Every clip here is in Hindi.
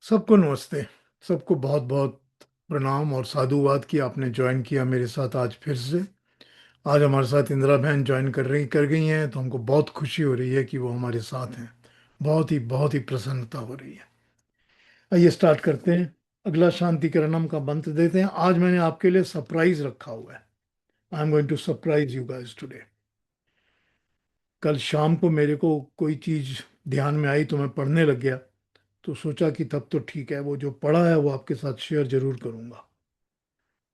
सबको नमस्ते। सबको बहुत बहुत प्रणाम और साधुवाद कि आपने ज्वाइन किया मेरे साथ आज फिर से। आज हमारे साथ इंदिरा बहन ज्वाइन कर गई हैं, तो हमको बहुत खुशी हो रही है कि वो हमारे साथ हैं। बहुत ही प्रसन्नता हो रही है। आइए स्टार्ट करते हैं। अगला शांतिकरणम का मंत्र देते हैं। आज मैंने आपके लिए सरप्राइज रखा हुआ है। I am going to surprise you guys today. कल शाम को मेरे को कोई चीज ध्यान में आई तो मैं पढ़ने लग गया। तो सोचा कि तब तो ठीक है, वो जो पढ़ा है वो आपके साथ शेयर जरूर करूंगा।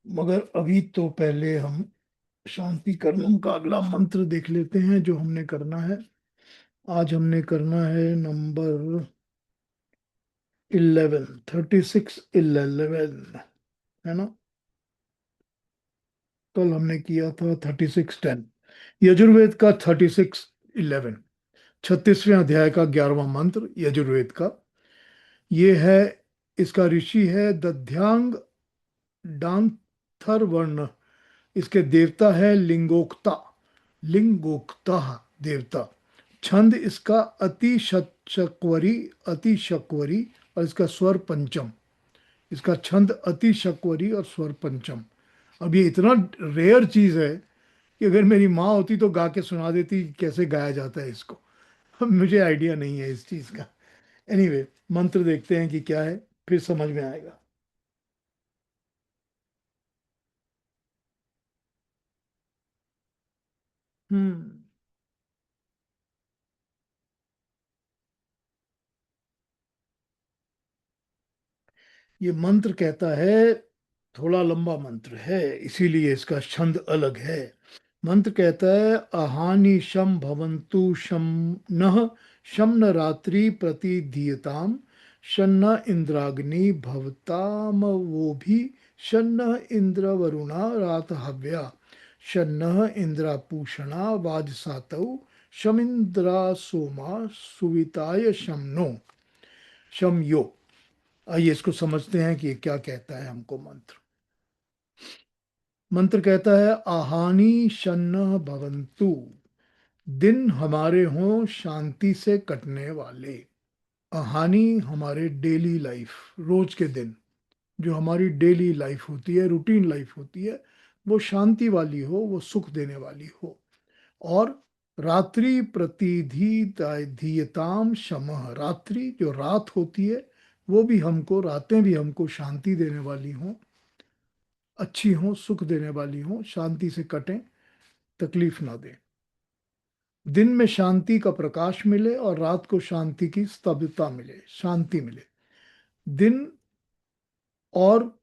मगर अभी तो पहले हम शांति कर्मम का अगला मंत्र देख लेते हैं जो हमने करना है। आज हमने करना है नंबर 36 है ना। कल हमने किया था 36:10। यजुर्वेद का 36:11, 36वें अध्याय का 11वां मंत्र यजुर्वेद का। ये है, इसका ऋषि है दध्यांग डांथर वर्ण। इसके देवता है लिंगोक्ता। लिंगोक्ता देवता। छंद इसका अति शक्वरी और इसका स्वर पंचम। इसका छंद अति शक्वरी और स्वर पंचम। अब ये इतना रेयर चीज है कि अगर मेरी माँ होती तो गा के सुना देती कि कैसे गाया जाता है इसको। अब मुझे आइडिया नहीं है इस चीज का। एनीवे, मंत्र देखते हैं कि क्या है, फिर समझ में आएगा। हम्म। ये मंत्र कहता है, थोड़ा लंबा मंत्र है इसीलिए इसका छंद अलग है। मंत्र कहता है, अहानि शम भवन्तु शम नः शम न रात्रि प्रतिधीयताम शन्न इंद्राग्नि भवताम वो भी शन्न इंद्र वरुणा रात हव्या शन्न इंद्रापूषणा वाजसातौ शमिंद्रा सोमा सुविताय शमनो शमयो। आइए इसको समझते हैं कि ये क्या कहता है हमको मंत्र। मंत्र कहता है, आहानि शन्न भवन्तु, दिन हमारे हों शांति से कटने वाले। आहानि हमारे डेली लाइफ, रोज के दिन जो हमारी डेली लाइफ होती है, रूटीन लाइफ होती है, वो शांति वाली हो, वो सुख देने वाली हो। और रात्रि प्रतिधि धीयताम शमः, रात्रि जो रात होती है वो भी हमको, रातें भी हमको शांति देने वाली हों, अच्छी हों, सुख देने वाली हों, शांति से कटें, तकलीफ ना दें। दिन में शांति का प्रकाश मिले और रात को शांति की स्तब्धता मिले, शांति मिले। दिन और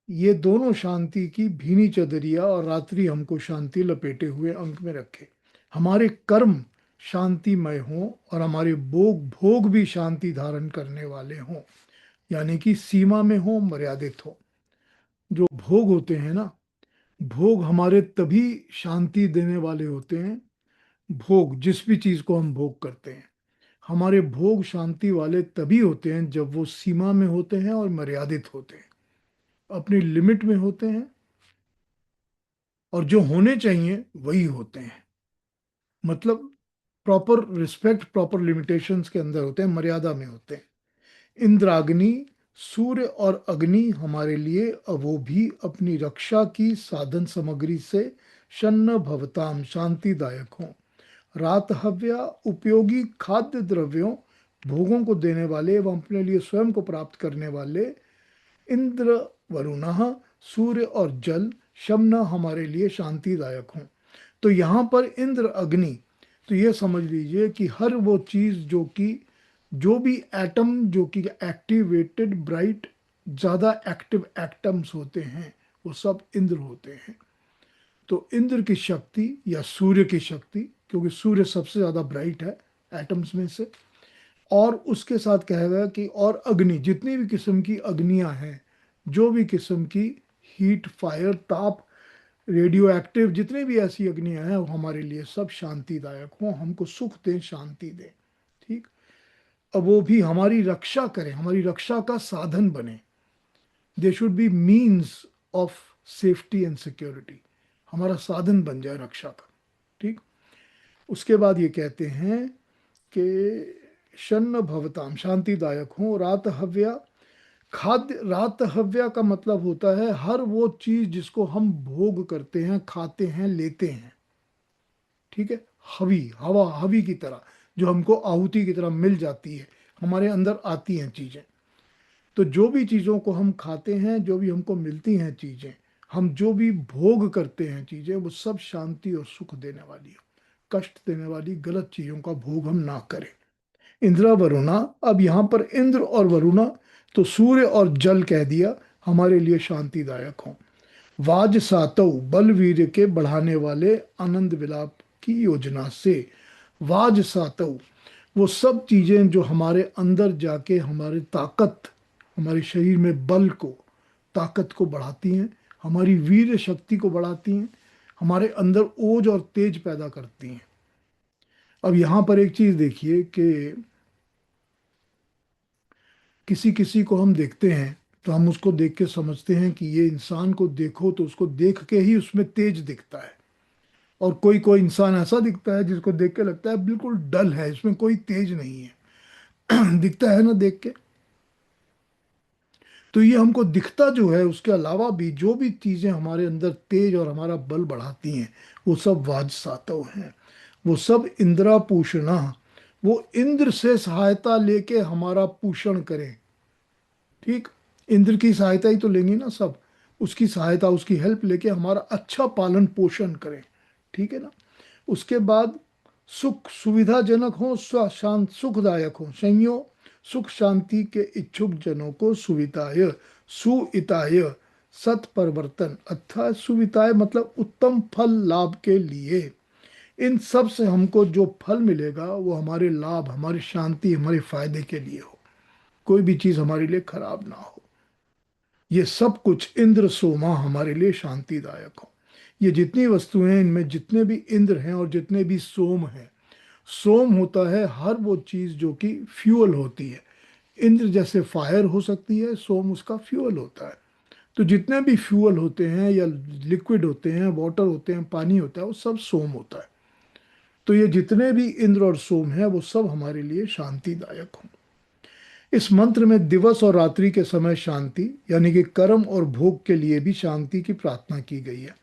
ये दोनों शांति की भीनी चदरिया, और रात्रि हमको शांति लपेटे हुए अंक में रखे। हमारे कर्म शांतिमय हों और हमारे भोग भोग भी शांति धारण करने वाले हों, यानी कि सीमा में हो, मर्यादित हो। जो भोग होते हैं ना, भोग हमारे तभी शांति देने वाले होते हैं। भोग, जिस भी चीज को हम भोग करते हैं, हमारे भोग शांति वाले तभी होते हैं जब वो सीमा में होते हैं और मर्यादित होते हैं, अपनी लिमिट में होते हैं, और जो होने चाहिए वही होते हैं। मतलब प्रॉपर रिस्पेक्ट, प्रॉपर लिमिटेशंस के अंदर होते हैं, मर्यादा में होते हैं। इंद्राग्नि, सूर्य और अग्नि हमारे लिए वो भी अपनी रक्षा की साधन सामग्री से शन्न भवताम शांतिदायक हों। रात हव्या, उपयोगी खाद्य द्रव्यों, भोगों को देने वाले एवं अपने लिए स्वयं को प्राप्त करने वाले इंद्र वरुण, सूर्य और जल, शमन हमारे लिए शांतिदायक हों। तो यहाँ पर इंद्र अग्नि, तो ये समझ लीजिए कि हर वो चीज जो कि, जो भी एटम जो कि एक्टिवेटेड ब्राइट, ज्यादा एक्टिव एटम्स होते हैं, वो सब इंद्र होते हैं। तो इंद्र की शक्ति या सूर्य की शक्ति, क्योंकि सूर्य सबसे ज्यादा ब्राइट है एटम्स में से। और उसके साथ कहेगा कि और अग्नि, जितनी भी किस्म की अग्नियां हैं, जो भी किस्म की हीट, फायर, ताप, रेडियो एक्टिव, जितनी भी ऐसी अग्नियां हैं, वो हमारे लिए सब शांतिदायक हों, हमको सुख दें, शांति दें। ठीक। अब वो भी हमारी रक्षा करें, हमारी रक्षा का साधन बने। They should be means of safety and security, हमारा साधन बन जाए रक्षा का। ठीक। उसके बाद ये कहते हैं कि शन्न भवताम, शांतिदायक हो। रात हव्या, खाद्य रातहव्या का मतलब होता है हर वो चीज जिसको हम भोग करते हैं, खाते हैं, लेते हैं। ठीक है। हवी, हवा हवी की तरह, जो हमको आहुति की तरह मिल जाती है, हमारे अंदर आती हैं चीजें। तो जो भी चीजों को हम खाते हैं, जो भी हमको मिलती हैं चीजें, हम जो भी भोग करते हैं चीजें, वो सब शांति और सुख देने वाली है। कष्ट देने वाली गलत चीजों का भोग हम ना करें। इंद्रा वरुणा, अब यहाँ पर इंद्र और वरुणा, तो सूर्य और जल कह दिया, हमारे लिए शांतिदायक हों। वाज सातव, बल वीर्य के बढ़ाने वाले, आनंद विलाप की योजना से। वाज सातव, वो सब चीजें जो हमारे अंदर जाके हमारी ताकत, हमारे शरीर में बल को, ताकत को बढ़ाती हैं, हमारी वीर शक्ति को बढ़ाती हैं, हमारे अंदर ओज और तेज पैदा करती हैं। अब यहाँ पर एक चीज देखिए कि किसी किसी को हम देखते हैं तो हम उसको देख के समझते हैं कि ये इंसान को देखो तो उसको देख के ही उसमें तेज दिखता है। और कोई कोई इंसान ऐसा दिखता है जिसको देख के लगता है बिल्कुल डल है, इसमें कोई तेज नहीं है। दिखता है ना देख के। तो ये हमको दिखता जो है, उसके अलावा भी जो भी चीजें हमारे अंदर तेज और हमारा बल बढ़ाती हैं, वो सब वाजसातव हैं। वो सब इंद्रा पूषणा, वो इंद्र से सहायता लेके हमारा पूषण करें। ठीक। इंद्र की सहायता ही तो लेंगी ना सब, उसकी सहायता, उसकी हेल्प लेके हमारा अच्छा पालन पोषण करें। ठीक है ना। उसके बाद सुख सुविधाजनक हो, शांत सुखदायक हो, संयो, सुख शांति के इच्छुक जनों को सुविताय, सुइताय, सत परिवर्तन, अर्थात सुविताय मतलब उत्तम फल लाभ के लिए। इन सब से हमको जो फल मिलेगा वो हमारे लाभ, हमारी शांति, हमारे फायदे के लिए हो, कोई भी चीज हमारे लिए खराब ना हो। ये सब कुछ इंद्र सोमा हमारे लिए शांतिदायक हो। ये जितनी वस्तुएं हैं, इनमें जितने भी इंद्र हैं और जितने भी सोम हैं, सोम होता है हर वो चीज जो कि फ्यूअल होती है। इंद्र जैसे फायर हो सकती है, सोम उसका फ्यूअल होता है। तो जितने भी फ्यूअल होते हैं या लिक्विड होते हैं, वाटर होते हैं, पानी होता है, वो सब सोम होता है। तो ये जितने भी इंद्र और सोम है वो सब हमारे लिए शांतिदायक हों। इस मंत्र में दिवस और रात्रि के समय शांति, यानी कि कर्म और भोग के लिए भी शांति की प्रार्थना की गई है।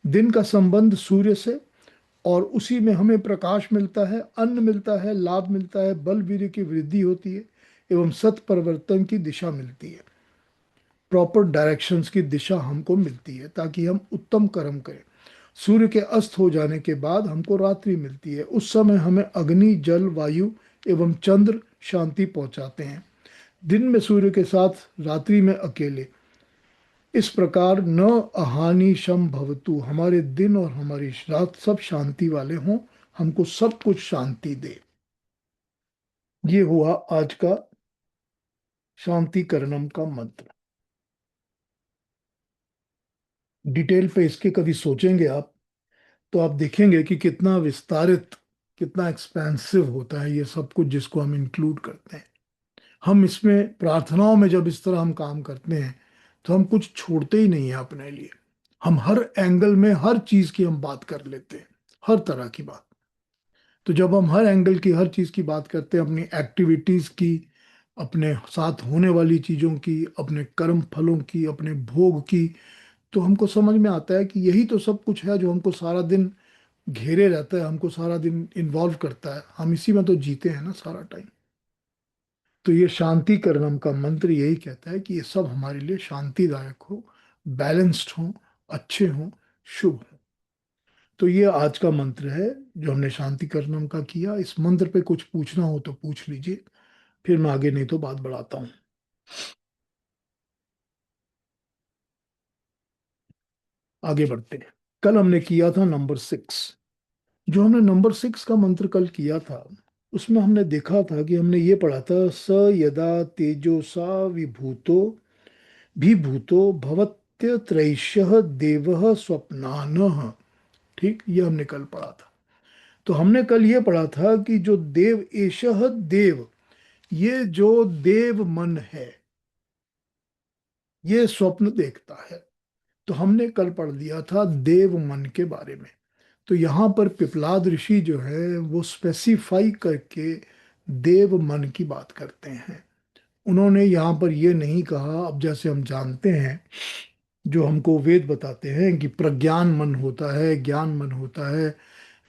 दिन का संबंध सूर्य से, और उसी में हमें प्रकाश मिलता है, अन्न मिलता है, लाभ मिलता है, बल वीर्य की वृद्धि होती है, एवं सत परिवर्तन की दिशा मिलती है। प्रॉपर डायरेक्शंस की दिशा हमको मिलती है ताकि हम उत्तम कर्म करें। सूर्य के अस्त हो जाने के बाद हमको रात्रि मिलती है, उस समय हमें अग्नि, जल, वायु एवं चंद्र शांति पहुंचाते हैं। दिन में सूर्य के साथ, रात्रि में अकेले। इस प्रकार न अहानि शम भवतु, हमारे दिन और हमारी रात सब शांति वाले हों, हमको सब कुछ शांति दे। ये हुआ आज का शांति करणम का मंत्र। डिटेल पे इसके कभी सोचेंगे आप तो आप देखेंगे कि कितना विस्तारित, कितना एक्सपेंसिव होता है ये सब कुछ जिसको हम इंक्लूड करते हैं। हम इसमें प्रार्थनाओं में जब इस तरह हम काम करते हैं तो हम कुछ छोड़ते ही नहीं है अपने लिए। हम हर एंगल में हर चीज की हम बात कर लेते हैं, हर तरह की बात। तो जब हम हर एंगल की, हर चीज की बात करते हैं, अपनी एक्टिविटीज की, अपने साथ होने वाली चीजों की, अपने कर्म फलों की, अपने भोग की, तो हमको समझ में आता है कि यही तो सब कुछ है जो हमको सारा दिन घेरे रहता है, हमको सारा दिन इन्वॉल्व करता है। हम इसी में तो जीते हैं ना सारा टाइम। तो ये शांति करणम का मंत्र यही कहता है कि ये सब हमारे लिए शांतिदायक हो, बैलेंस्ड हो, अच्छे हो, शुभ हो। तो ये आज का मंत्र है जो हमने शांति करणम का किया। इस मंत्र पे कुछ पूछना हो तो पूछ लीजिए, फिर मैं आगे नहीं तो बात बढ़ाता हूँ। आगे बढ़ते हैं। कल हमने किया था नंबर 6। जो हमने नंबर 6 का मंत्र कल किया था, उसमें हमने देखा था कि हमने ये पढ़ा था, स यदा तेजोसा विभूतो विभूतो भवत्य त्रैशः देवः स्वप्नानः। ठीक, ये हमने कल पढ़ा था। तो हमने कल ये पढ़ा था कि जो देव, एषः देव, ये जो देव मन है, ये स्वप्न देखता है। तो हमने कल पढ़ लिया था देव मन के बारे में। तो यहाँ पर पिपलाद ऋषि जो है वो स्पेसिफाई करके देव मन की बात करते हैं। उन्होंने यहाँ पर ये नहीं कहा, अब जैसे हम जानते हैं, जो हमको वेद बताते हैं कि प्रज्ञान मन होता है, ज्ञान मन होता है,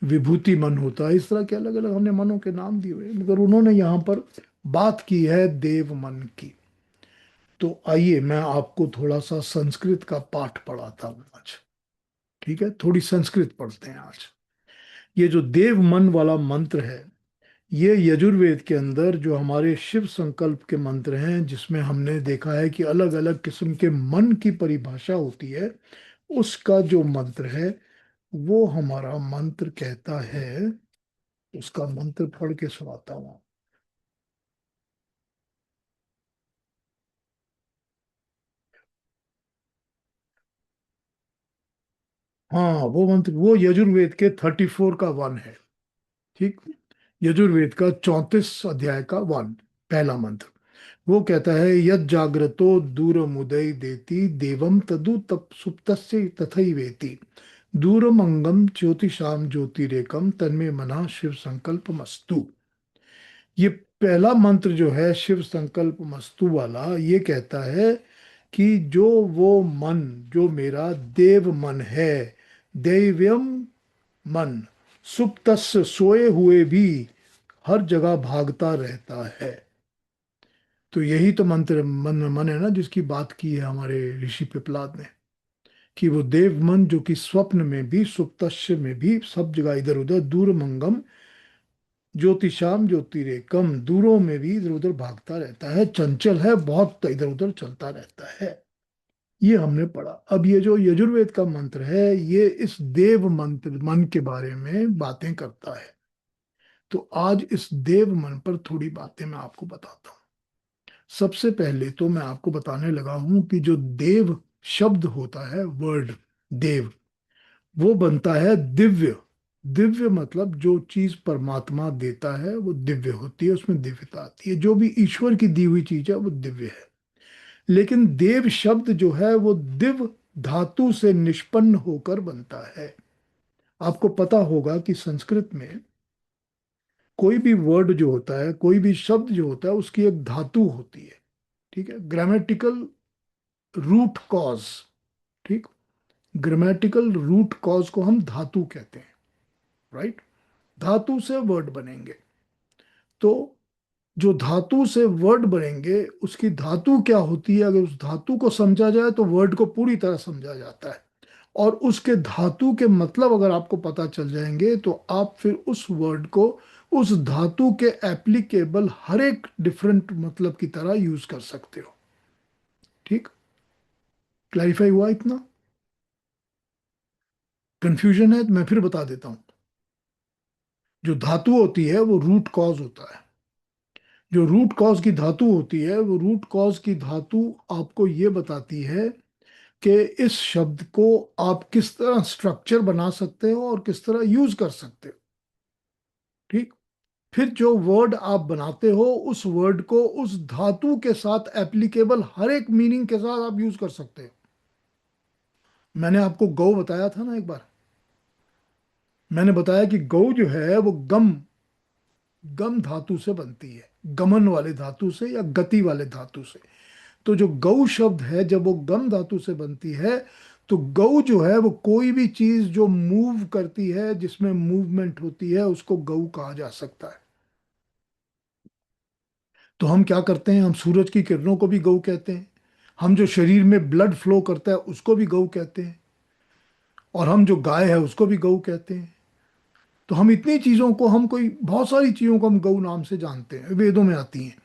विभूति मन होता है, इस तरह के अलग अलग हमने मनों के नाम दिए हुए हैं, मगर उन्होंने यहाँ पर बात की है देव मन की। तो आइए मैं आपको थोड़ा सा संस्कृत का पाठ पढ़ाता हूँ आज। ठीक है, थोड़ी संस्कृत पढ़ते हैं आज। ये जो देव मन वाला मंत्र है, ये यजुर्वेद के अंदर जो हमारे शिव संकल्प के मंत्र हैं, जिसमें हमने देखा है कि अलग अलग किस्म के मन की परिभाषा होती है, उसका जो मंत्र है, वो हमारा मंत्र कहता है। उसका मंत्र पढ़ के सुनाता हूँ। हाँ, वो मंत्र वो यजुर्वेद के 34 का वन है। ठीक, यजुर्वेद का 34 अध्याय का वन, पहला मंत्र। वो कहता है, यद जाग्रतो दूरमुदय देति देवम तदु तप सुप्तस्य तथैवेति दूरमंगम ज्योतिषाम ज्योतिरेकम तन्मे मना शिव संकल्प मस्तु। ये पहला मंत्र जो है शिव संकल्प मस्तु वाला, ये कहता है कि जो वो मन, जो मेरा देव मन है, दैव्यम मन, सुप्तस्य सोए हुए भी हर जगह भागता रहता है। तो यही तो मंत्र मन है ना, जिसकी बात की है हमारे ऋषि पिपलाद ने, कि वो देव मन जो कि स्वप्न में भी, सुप्तस्य में भी, सब जगह इधर उधर, दूर मंगम ज्योतिषाम ज्योतिरेकम, दूरों में भी इधर उधर भागता रहता है, चंचल है बहुत, इधर उधर चलता रहता है। ये हमने पढ़ा। अब ये जो यजुर्वेद का मंत्र है, ये इस देव मंत्र मन के बारे में बातें करता है। तो आज इस देव मन पर थोड़ी बातें मैं आपको बताता हूँ। सबसे पहले तो मैं आपको बताने लगा हूं कि जो देव शब्द होता है, वर्ड देव, वो बनता है दिव्य। दिव्य मतलब जो चीज परमात्मा देता है वो दिव्य होती है, उसमें दिव्यता आती है। जो भी ईश्वर की दी हुई चीज है वो दिव्य है। लेकिन देव शब्द जो है वो दिव धातु से निष्पन्न होकर बनता है। आपको पता होगा कि संस्कृत में कोई भी वर्ड जो होता है, कोई भी शब्द जो होता है, उसकी एक धातु होती है। ठीक है, ग्रामेटिकल रूट कॉज। ठीक, ग्रामेटिकल रूट कॉज को हम धातु कहते हैं। राइट, धातु से वर्ड बनेंगे। तो जो धातु से वर्ड बनेंगे, उसकी धातु क्या होती है, अगर उस धातु को समझा जाए तो वर्ड को पूरी तरह समझा जाता है। और उसके धातु के मतलब अगर आपको पता चल जाएंगे, तो आप फिर उस वर्ड को उस धातु के एप्लीकेबल हर एक डिफरेंट मतलब की तरह यूज कर सकते हो। ठीक, क्लैरिफाई हुआ इतना? कंफ्यूजन है तो मैं फिर बता देता हूं। जो धातु होती है वो रूट कॉज होता है। जो रूट कॉज की धातु होती है, वो रूट कॉज की धातु आपको ये बताती है कि इस शब्द को आप किस तरह स्ट्रक्चर बना सकते हो और किस तरह यूज कर सकते हो। ठीक, फिर जो वर्ड आप बनाते हो, उस वर्ड को उस धातु के साथ एप्लीकेबल हर एक मीनिंग के साथ आप यूज कर सकते हो। मैंने आपको गौ बताया था ना एक बार। मैंने बताया कि गौ जो है वो गम गम धातु से बनती है, गमन वाले धातु से या गति वाले धातु से। तो जो गौ शब्द है, जब वो गम धातु से बनती है, तो गौ जो है वो कोई भी चीज जो मूव करती है, जिसमें मूवमेंट होती है, उसको गौ कहा जा सकता है। तो हम क्या करते हैं, हम सूरज की किरणों को भी गौ कहते हैं। हम जो शरीर में ब्लड फ्लो करता है उसको भी गौ कहते हैं। और हम जो गाय है उसको भी गौ कहते हैं। तो हम इतनी चीजों को, हम कोई बहुत सारी चीजों को हम गौ नाम से जानते हैं, वेदों में आती हैं।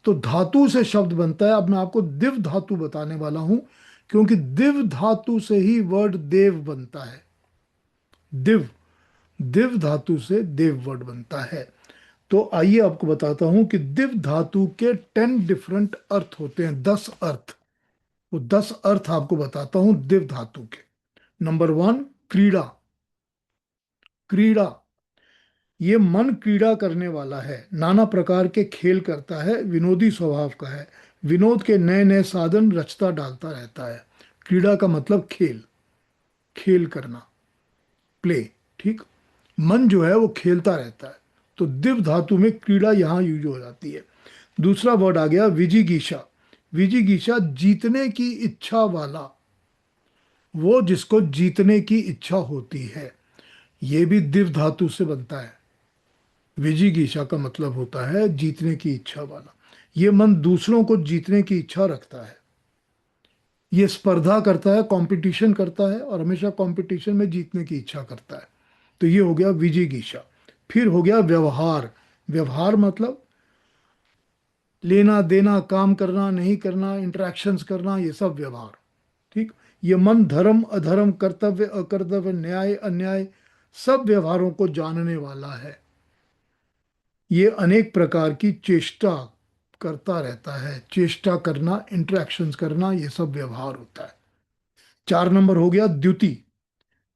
तो धातु से शब्द बनता है। अब मैं आपको दिव धातु बताने वाला हूं, क्योंकि दिव धातु से ही वर्ड देव बनता है। दिव, दिव धातु से देव वर्ड बनता है। तो आइए आपको बताता हूं कि दिव धातु के 10 डिफरेंट अर्थ होते हैं, 10 अर्थ। वो 10 अर्थ आपको बताता हूं दिव धातु के। नंबर 1, क्रीड़ा। क्रीड़ा, ये मन क्रीड़ा करने वाला है, नाना प्रकार के खेल करता है, विनोदी स्वभाव का है, विनोद के नए नए साधन रचता डालता रहता है। क्रीड़ा का मतलब खेल, खेल करना, प्ले। ठीक, मन जो है वो खेलता रहता है। तो दिव धातु में क्रीड़ा यहां यूज हो जाती है। दूसरा वर्ड आ गया विजिगीषा। विजिगीषा जीतने की इच्छा वाला, वो जिसको जीतने की इच्छा होती है। ये भी दिव धातु से बनता है। विजिगीषा का मतलब होता है जीतने की इच्छा वाला। ये मन दूसरों को जीतने की इच्छा रखता है। ये स्पर्धा करता है, कंपटीशन करता है, और हमेशा कंपटीशन में जीतने की इच्छा करता है। तो ये हो गया विजिगीषा। फिर हो गया व्यवहार। व्यवहार मतलब लेना देना, काम करना नहीं करना, इंटरेक्शंस करना, ये सब व्यवहार। ठीक। ये मन धर्म अधर्म, कर्तव्य अकर्तव्य, न्याय अन्याय, सब व्यवहारों को जानने वाला है। ये अनेक प्रकार की चेष्टा करता रहता है। चेष्टा करना, इंटरेक्शंस करना, ये सब व्यवहार होता है। 4 नंबर हो गया द्युति।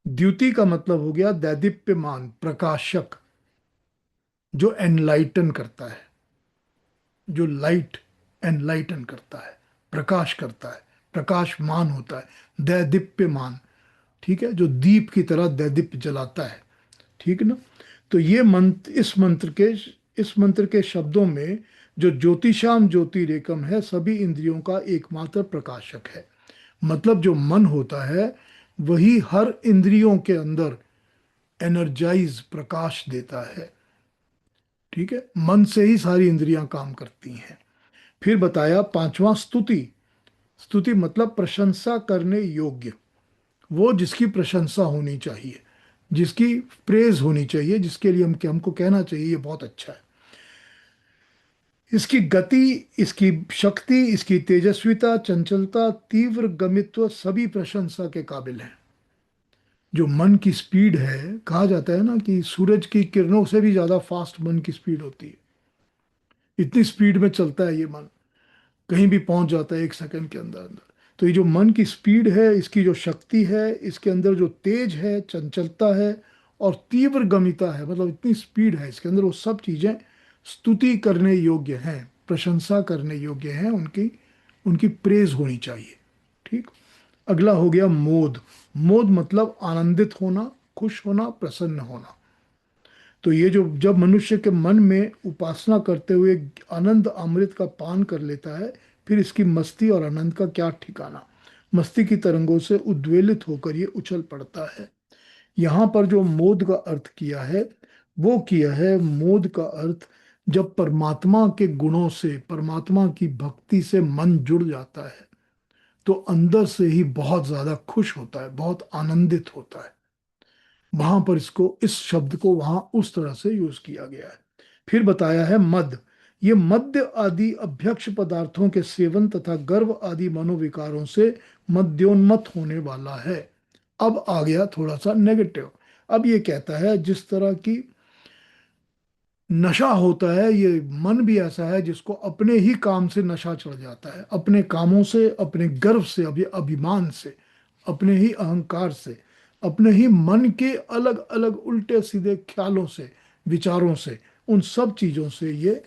द्युति का मतलब हो गया दैदीप्यमान, प्रकाशक, जो एनलाइटन करता है, जो लाइट एनलाइटन करता है, प्रकाश करता है, प्रकाशमान होता है, दैदीप्यमान। ठीक है, जो दीप की तरह दैदीप्य जलाता है। ठीक ना। तो ये मंत्र, इस मंत्र के शब्दों में जो ज्योतिषाम ज्योतिरेकम है, सभी इंद्रियों का एकमात्र प्रकाशक है। मतलब जो मन होता है, वही हर इंद्रियों के अंदर एनर्जाइज, प्रकाश देता है। ठीक है, मन से ही सारी इंद्रियां काम करती हैं। फिर बताया पांचवा स्तुति। स्तुति मतलब प्रशंसा करने योग्य, वो जिसकी प्रशंसा होनी चाहिए, जिसकी प्रेज होनी चाहिए, जिसके लिए हमको कहना चाहिए ये बहुत अच्छा है। इसकी गति, इसकी शक्ति, इसकी तेजस्विता, चंचलता, तीव्र गमित्व, सभी प्रशंसा के काबिल हैं। जो मन की स्पीड है, कहा जाता है ना कि सूरज की किरणों से भी ज्यादा फास्ट मन की स्पीड होती है। इतनी स्पीड में चलता है ये मन, कहीं भी पहुंच जाता है 1 सेकंड के अंदर अंदर। तो ये जो मन की स्पीड है, इसकी जो शक्ति है, इसके अंदर जो तेज है, चंचलता है, और तीव्र गमिता है, मतलब इतनी स्पीड है इसके अंदर, वो सब चीजें स्तुति करने योग्य हैं, प्रशंसा करने योग्य हैं, उनकी उनकी प्रेज होनी चाहिए। ठीक। अगला हो गया मोद। मोद मतलब आनंदित होना, खुश होना, प्रसन्न होना। तो ये जो, जब मनुष्य के मन में उपासना करते हुए आनंद अमृत का पान कर लेता है, फिर इसकी मस्ती और आनंद का क्या ठिकाना। मस्ती की तरंगों से उद्वेलित होकर ये उछल पड़ता है। यहाँ पर जो मोद का अर्थ किया है, वो किया है मोद का अर्थ, जब परमात्मा के गुणों से, परमात्मा की भक्ति से मन जुड़ जाता है, तो अंदर से ही बहुत ज्यादा खुश होता है, बहुत आनंदित होता है। वहां पर इसको, इस शब्द को वहां उस तरह से यूज किया गया है। फिर बताया है मद। ये मद्य आदि अभ्यक्ष पदार्थों के सेवन तथा गर्व आदि मनोविकारों से मद्योन्मत्त होने वाला है। अब आ गया थोड़ा सा नेगेटिव। अब ये कहता है जिस तरह की नशा होता है, ये मन भी ऐसा है जिसको अपने ही काम से नशा चढ़ जाता है, अपने कामों से, अपने गर्व से, अभिमान से, अपने ही अहंकार से, अपने ही मन के अलग अलग उल्टे सीधे ख्यालों से, विचारों से, उन सब चीजों से ये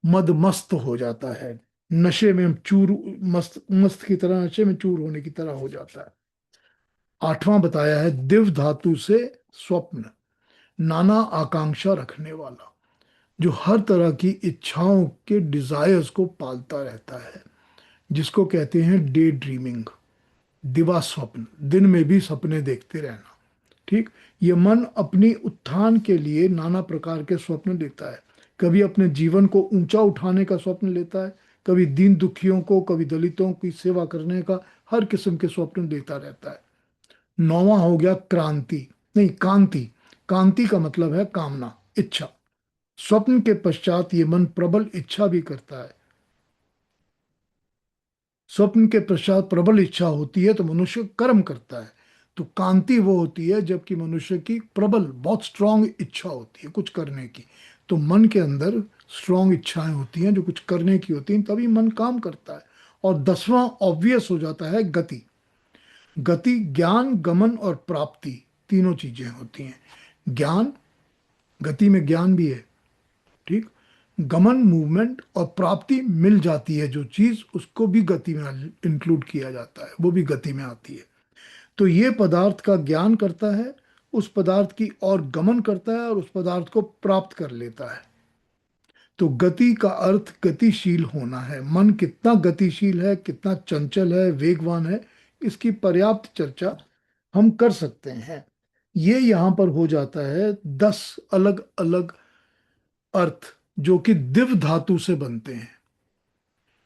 मदमस्त हो जाता है। नशे में चूर, मस्त मस्त की तरह, नशे में चूर होने की तरह हो जाता है। आठवां बताया है दिव धातु से स्वप्न, नाना आकांक्षा रखने वाला, जो हर तरह की इच्छाओं के डिजायर्स को पालता रहता है, जिसको कहते हैं डे ड्रीमिंग, दिवा स्वप्न, दिन में भी सपने देखते रहना। ठीक। ये मन अपनी उत्थान के लिए नाना प्रकार के स्वप्न लेता है। कभी अपने जीवन को ऊंचा उठाने का स्वप्न लेता है, कभी दीन दुखियों को, कभी दलितों की सेवा करने का, हर किस्म के स्वप्न लेता रहता है। नौवां हो गया क्रांति, नहीं कांति। कांति का मतलब है कामना, इच्छा। स्वप्न के पश्चात ये मन प्रबल इच्छा भी करता है। स्वप्न के पश्चात प्रबल इच्छा होती है तो मनुष्य कर्म करता है। तो कांति वो होती है जबकि मनुष्य की प्रबल, बहुत स्ट्रांग इच्छा होती है कुछ करने की। तो मन के अंदर स्ट्रांग इच्छाएं होती हैं जो कुछ करने की होती हैं, तभी मन काम करता है। और 10वां ऑब्वियस हो जाता है गति। गति ज्ञान, गमन और प्राप्ति, तीनों चीजें होती हैं। ज्ञान, गति में ज्ञान भी है। ठीक। गमन मूवमेंट, और प्राप्ति मिल जाती है जो चीज, उसको भी गति में इंक्लूड किया जाता है, वो भी गति में आती है। तो ये पदार्थ का ज्ञान करता है, उस पदार्थ की और गमन करता है, और उस पदार्थ को प्राप्त कर लेता है। तो गति का अर्थ गतिशील होना है। मन कितना गतिशील है, कितना चंचल है, वेगवान है, इसकी पर्याप्त चर्चा हम कर सकते हैं। ये यहाँ पर हो जाता है 10 अलग अलग अर्थ जो कि दिव धातु से बनते हैं।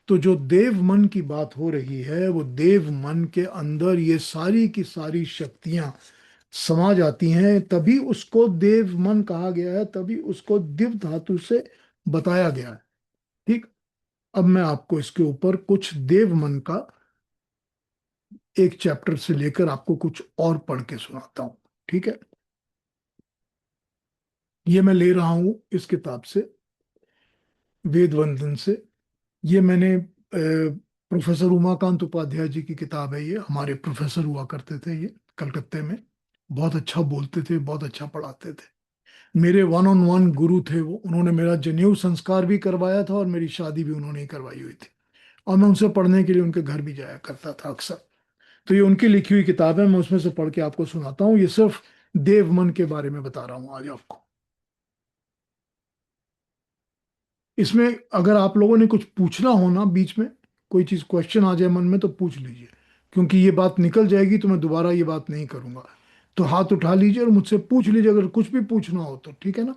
तो जो देव मन की बात हो रही है, वो देव मन के अंदर ये सारी की सारी शक्तियां समा जाती हैं, तभी उसको देव मन कहा गया है, तभी उसको दिव धातु से बताया गया है। ठीक। अब मैं आपको इसके ऊपर कुछ देव मन का एक चैप्टर से लेकर आपको कुछ और पढ़ के सुनाता हूं। ठीक है। ये मैं ले रहा हूं इस किताब से, वेद वंदन से। ये मैंने प्रोफेसर उमाकांत उपाध्याय जी की किताब है। ये हमारे प्रोफेसर हुआ करते थे, ये कलकत्ते में। बहुत अच्छा बोलते थे, बहुत अच्छा पढ़ाते थे। मेरे वन ऑन वन गुरु थे वो। उन्होंने मेरा जनेऊ संस्कार भी करवाया था और मेरी शादी भी उन्होंने ही करवाई हुई थी। और मैं उनसे पढ़ने के लिए उनके घर भी जाया करता था अक्सर। तो ये उनकी लिखी हुई किताब है, मैं उसमें से पढ़ के आपको सुनाता हूँ। ये सिर्फ देव मन के बारे में बता रहा हूँ आज आपको। इसमें अगर आप लोगों ने कुछ पूछना हो ना, बीच में कोई चीज क्वेश्चन आ जाए मन में, तो पूछ लीजिए, क्योंकि ये बात निकल जाएगी तो मैं दोबारा ये बात नहीं करूंगा। तो हाथ उठा लीजिए और मुझसे पूछ लीजिए अगर कुछ भी पूछना हो तो। ठीक है ना?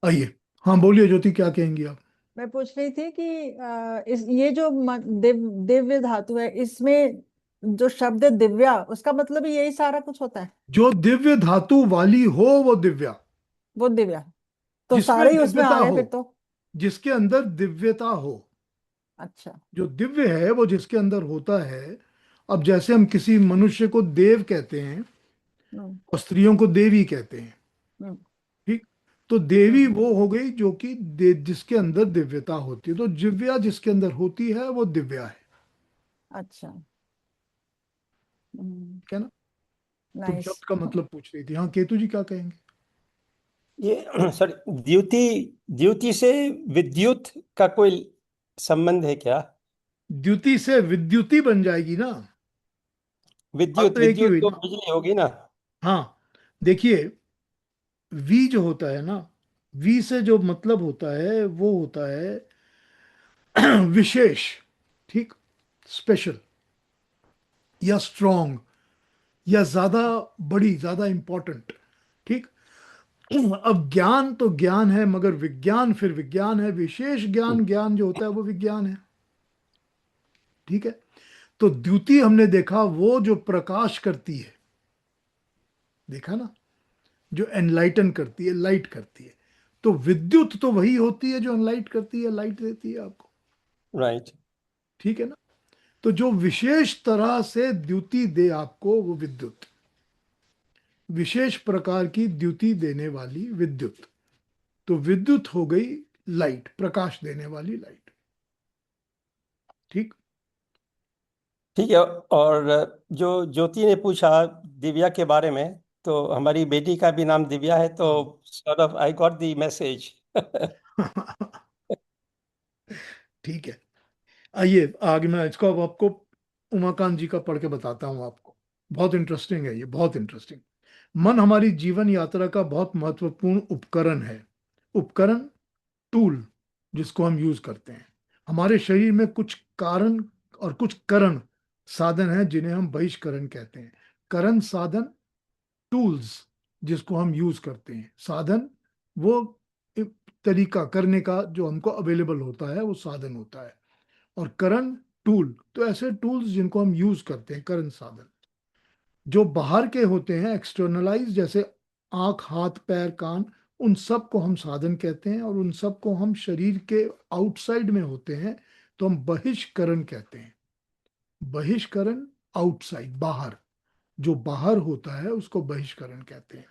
आइए। हाँ बोलिए ज्योति, क्या कहेंगी आप? मैं पूछ रही थी कि इस ये जो दिव्य धातु है, इसमें जो शब्द है दिव्या, उसका मतलब ही यही सारा कुछ होता है। जो दिव्य धातु वाली हो वो दिव्या। वो दिव्या तो जिसमें सारे ही उसमें दिव्यता आ गए हो, फिर तो। जिसके अंदर दिव्यता हो। अच्छा। जो दिव्य है वो जिसके अंदर होता है। अब जैसे हम किसी मनुष्य को देव कहते हैं हम्म। और स्त्रियों को देवी कहते हैं। हम्म। ठीक। तो देवी हम्म। वो हो गई जो कि जिसके अंदर दिव्यता होती है। तो दिव्या जिसके अंदर होती है वो दिव्या है। अच्छा। ठीक है ना? तुम नाइस। शब्द का मतलब पूछ रही थी। हाँ केतु जी क्या कहेंगे? ये सर, द्युति द्युति से विद्युत का कोई संबंध है क्या? द्युति से विद्युती बन जाएगी ना। बात विद्युत तो एक ही विद्युत हुई तो ना। बिजली होगी ना। हाँ। देखिए, वी जो होता है ना, वी से जो मतलब होता है वो होता है विशेष। ठीक। स्पेशल या स्ट्रॉन्ग या ज्यादा बड़ी, ज्यादा इंपॉर्टेंट। ठीक। अब ज्ञान तो ज्ञान है, मगर विज्ञान फिर विज्ञान है। विशेष ज्ञान, ज्ञान जो होता है वो विज्ञान है। ठीक है। तो द्युति हमने देखा वो जो प्रकाश करती है, देखा ना, जो एनलाइटन करती है, लाइट करती है। तो विद्युत तो वही होती है जो एनलाइट करती है, लाइट देती है आपको। राइट। ठीक है ना? तो जो विशेष तरह से द्युति दे आपको वो विद्युत, विशेष प्रकार की द्युति देने वाली विद्युत। तो विद्युत हो गई लाइट, प्रकाश देने वाली लाइट। ठीक। ठीक है। और जो ज्योति ने पूछा दिव्या के बारे में, तो हमारी बेटी का भी नाम दिव्या है, तो sort of I got the message. ठीक है। आइए आगे मैं इसको अब आपको उमाकांत जी का पढ़ के बताता हूँ आपको। बहुत इंटरेस्टिंग है ये, बहुत इंटरेस्टिंग। मन हमारी जीवन यात्रा का बहुत महत्वपूर्ण उपकरण है। उपकरण, टूल, जिसको हम यूज करते हैं। हमारे शरीर में कुछ कारण और कुछ करण साधन हैं जिन्हें हम बहिष्करण कहते हैं। करण साधन, टूल्स, जिसको हम यूज करते हैं। साधन वो एक तरीका करने का जो हमको अवेलेबल होता है, वो साधन होता है। और करण, टूल, तो ऐसे टूल्स जिनको हम यूज करते हैं, करण साधन। जो बाहर के होते हैं, एक्सटर्नलाइज, जैसे आंख, हाथ, पैर, कान, उन सब को हम साधन कहते हैं। और उन सब को हम शरीर के आउटसाइड में होते हैं तो हम बहिष्करण कहते हैं। बहिष्करण, आउटसाइड, बाहर, जो बाहर होता है उसको बहिष्करण कहते हैं।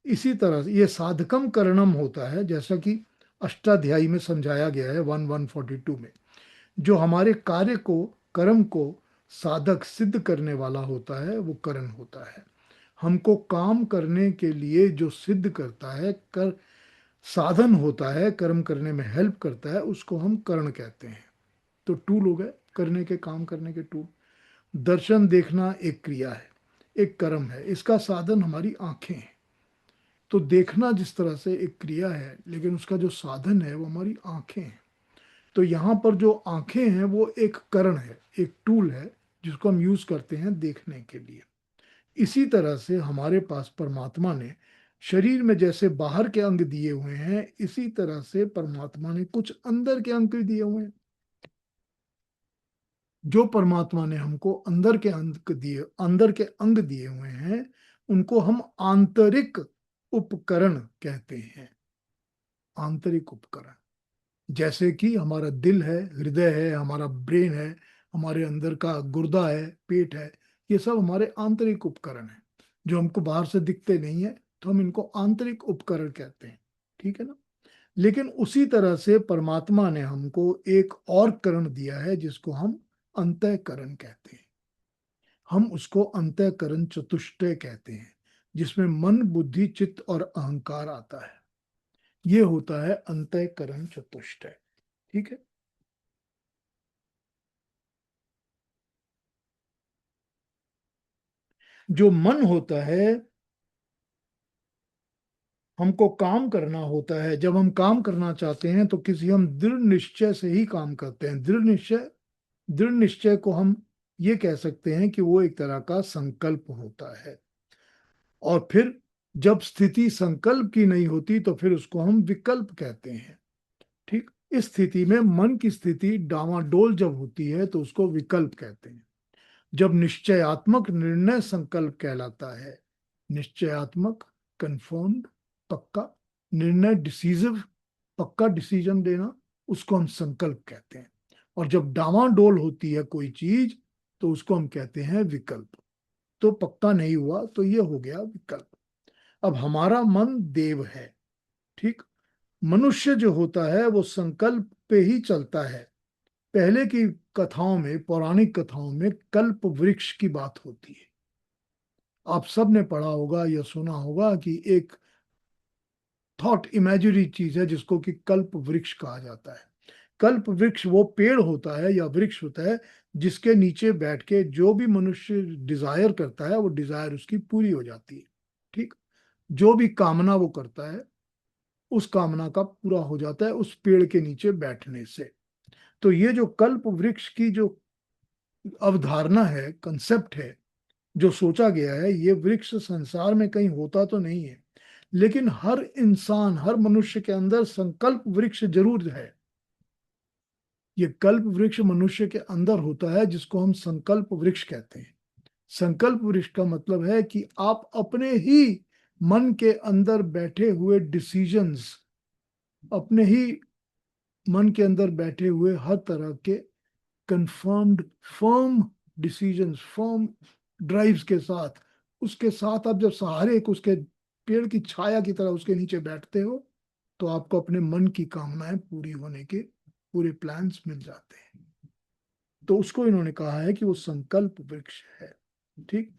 इसी तरह से ये साधकम करणम होता है, जैसा कि अष्टाध्यायी में समझाया गया है 142 में। जो हमारे कार्य को, कर्म को साधक सिद्ध करने वाला होता है वो करण होता है। हमको काम करने के लिए जो सिद्ध करता है, कर साधन होता है, कर्म करने में हेल्प करता है, उसको हम करण कहते हैं। तो टूल हो गए, करने के, काम करने के टूल। दर्शन देखना एक क्रिया है, एक कर्म है। इसका साधन हमारी आंखें हैं। तो देखना जिस तरह से एक क्रिया है, लेकिन उसका जो साधन है वो हमारी आंखें हैं। तो यहाँ पर जो आंखें हैं वो एक करण है, एक टूल है जिसको हम यूज करते हैं देखने के लिए। इसी तरह से हमारे पास परमात्मा ने शरीर में जैसे बाहर के अंग दिए हुए हैं, इसी तरह से परमात्मा ने कुछ अंदर के अंग भी दिए हुए हैं। जो परमात्मा ने हमको अंदर के अंग दिए हुए हैं, उनको हम आंतरिक उपकरण कहते हैं। आंतरिक उपकरण, जैसे कि हमारा दिल है, हृदय है, हमारा ब्रेन है, हमारे अंदर का गुर्दा है, पेट है, ये सब हमारे आंतरिक उपकरण हैं जो हमको बाहर से दिखते नहीं है, तो हम इनको आंतरिक उपकरण कहते हैं। ठीक है ना। लेकिन उसी तरह से परमात्मा ने हमको एक और करण दिया है जिसको हम अंतःकरण कहते हैं। हम उसको अंतःकरण चतुष्टय कहते हैं, जिसमें मन, बुद्धि, चित्त और अहंकार आता है। ये होता है अंतःकरण चतुष्टय। ठीक है। जो मन होता है, हमको काम करना होता है। जब हम काम करना चाहते हैं तो किसी हम दृढ़ निश्चय से ही काम करते हैं। दृढ़ निश्चय को हम ये कह सकते हैं कि वो एक तरह का संकल्प होता है। और फिर जब स्थिति संकल्प की नहीं होती तो फिर उसको हम विकल्प कहते हैं। ठीक। इस स्थिति में मन की स्थिति डामाडोल जब होती है तो उसको विकल्प कहते हैं। जब निश्चयात्मक निर्णय संकल्प कहलाता है, निश्चयात्मक, कन्फर्म्ड, पक्का निर्णय, डिसीजिव, पक्का डिसीजन देना, उसको हम संकल्प कहते हैं। और जब डामाडोल होती है कोई चीज तो उसको हम कहते हैं विकल्प। तो पक्का नहीं हुआ तो ये हो गया विकल्प। अब हमारा मन देव है। ठीक। मनुष्य जो होता है वो संकल्प पे ही चलता है। पहले की कथाओं में, पौराणिक कथाओं में कल्प वृक्ष की बात होती है। आप सब ने पढ़ा होगा या सुना होगा कि एक थॉट इमेजिनरी चीज है जिसको कि कल्प वृक्ष कहा जाता है। कल्प वृक्ष वो पेड़ होता है या वृक्ष होता है जिसके नीचे बैठ के जो भी मनुष्य डिजायर करता है वो डिजायर उसकी पूरी हो जाती है। ठीक। जो भी कामना वो करता है उस कामना का पूरा हो जाता है उस पेड़ के नीचे बैठने से। तो ये जो कल्प वृक्ष की जो अवधारणा है, कंसेप्ट है, जो सोचा गया है, ये वृक्ष संसार में कहीं होता तो नहीं है, लेकिन हर इंसान, हर मनुष्य के अंदर संकल्प वृक्ष जरूर है। ये कल्प वृक्ष मनुष्य के अंदर होता है जिसको हम संकल्प वृक्ष कहते हैं। संकल्प वृक्ष का मतलब है कि आप अपने ही मन के अंदर बैठे हुए डिसीजंस, अपने ही मन के अंदर बैठे हुए हर तरह के confirmed, firm decisions, firm drives के साथ, उसके साथ आप जब सहारे एक उसके पेड़ की छाया की तरह उसके नीचे बैठते हो तो आपको अपने मन की कामनाएं पूरी होने के पूरे प्लान्स मिल जाते हैं। तो उसको इन्होंने कहा है कि वो संकल्प वृक्ष है। ठीक।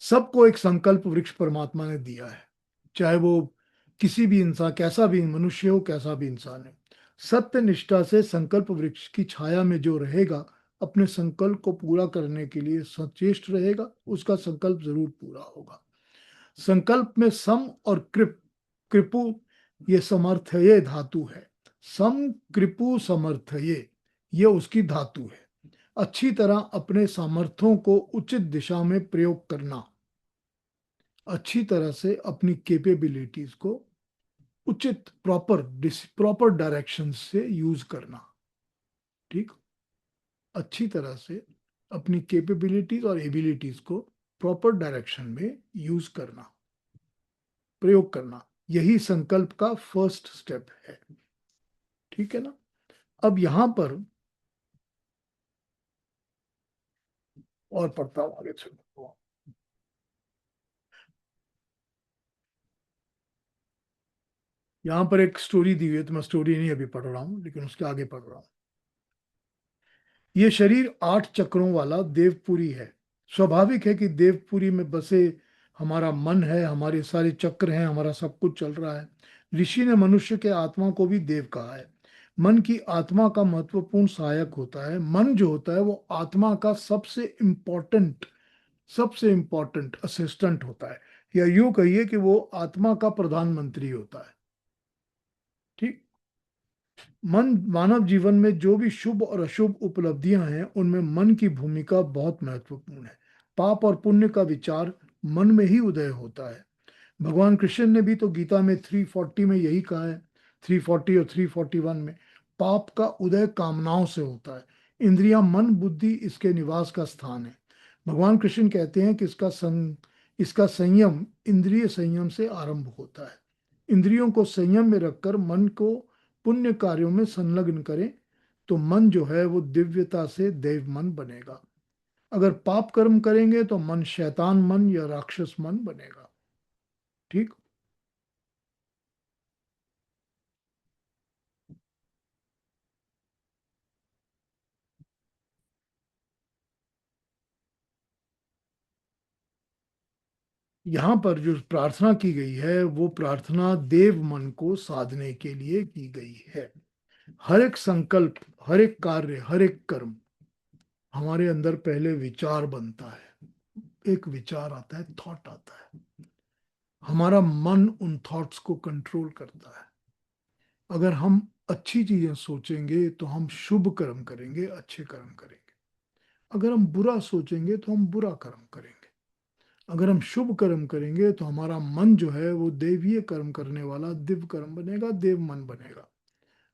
सबको एक संकल्प वृक्ष परमात्मा ने दिया है, चाहे वो किसी भी इंसान, कैसा भी मनुष्य हो, कैसा भी इंसान है। सत्य निष्ठा से संकल्प वृक्ष की छाया में जो रहेगा, अपने संकल्प को पूरा करने के लिए सचेष्ट रहेगा, उसका संकल्प जरूर पूरा होगा। संकल्प में सम और कृपु, ये समर्थये धातु है। सम, कृपु, समर्थये, ये उसकी धातु है। अच्छी तरह अपने सामर्थ्यों को उचित दिशा में प्रयोग करना, अच्छी तरह से अपनी कैपेबिलिटीज को उचित प्रॉपर डायरेक्शन से यूज करना। ठीक। अच्छी तरह से अपनी कैपेबिलिटीज और एबिलिटीज को प्रॉपर डायरेक्शन में यूज करना, प्रयोग करना, यही संकल्प का फर्स्ट स्टेप है। ठीक है ना। अब यहां पर और पढ़ता हूं आगे चलो। यहां पर एक स्टोरी दी हुई है, तो मैं स्टोरी नहीं अभी पढ़ रहा हूं लेकिन उसके आगे पढ़ रहा हूं। ये शरीर 8 चक्रों वाला देवपुरी है। स्वाभाविक है कि देवपुरी में बसे हमारा मन है, हमारे सारे चक्र हैं, हमारा सब कुछ चल रहा है। ऋषि ने मनुष्य के आत्मा को भी देव कहा है। मन की आत्मा का महत्वपूर्ण सहायक होता है। मन जो होता है वो आत्मा का सबसे इम्पोर्टेंट असिस्टेंट होता है। या यूं कहिए कि वो आत्मा का प्रधानमंत्री होता है। ठीक। मन मानव जीवन में जो भी शुभ और अशुभ उपलब्धियां हैं उनमें मन की भूमिका बहुत महत्वपूर्ण है। पाप और पुण्य का विचार मन में ही उदय होता है। भगवान कृष्ण ने भी तो गीता में 340 में यही कहा है, 340 और 341 में, पाप का उदय कामनाओं से होता है। इंद्रियां, मन, बुद्धि इसके निवास का स्थान है। भगवान कृष्ण कहते हैं कि इसका संयम इंद्रिय संयम से आरंभ होता है। इंद्रियों को संयम में रखकर मन को पुण्य कार्यों में संलग्न करें तो मन जो है वो दिव्यता से देव मन बनेगा। अगर पाप कर्म करेंगे तो मन शैतान मन या राक्षस मन बनेगा। ठीक। यहाँ पर जो प्रार्थना की गई है वो प्रार्थना देव मन को साधने के लिए की गई है। हर एक संकल्प, हर एक कार्य, हर एक कर्म, हमारे अंदर पहले विचार बनता है। एक विचार आता है, थॉट आता है। हमारा मन उन थॉट्स को कंट्रोल करता है। अगर हम अच्छी चीजें सोचेंगे तो हम शुभ कर्म करेंगे, अच्छे कर्म करेंगे। अगर हम बुरा सोचेंगे तो हम बुरा कर्म करेंगे। अगर हम शुभ कर्म करेंगे तो हमारा मन जो है वो देवीय कर्म करने वाला दिव्य कर्म बनेगा, देव मन बनेगा।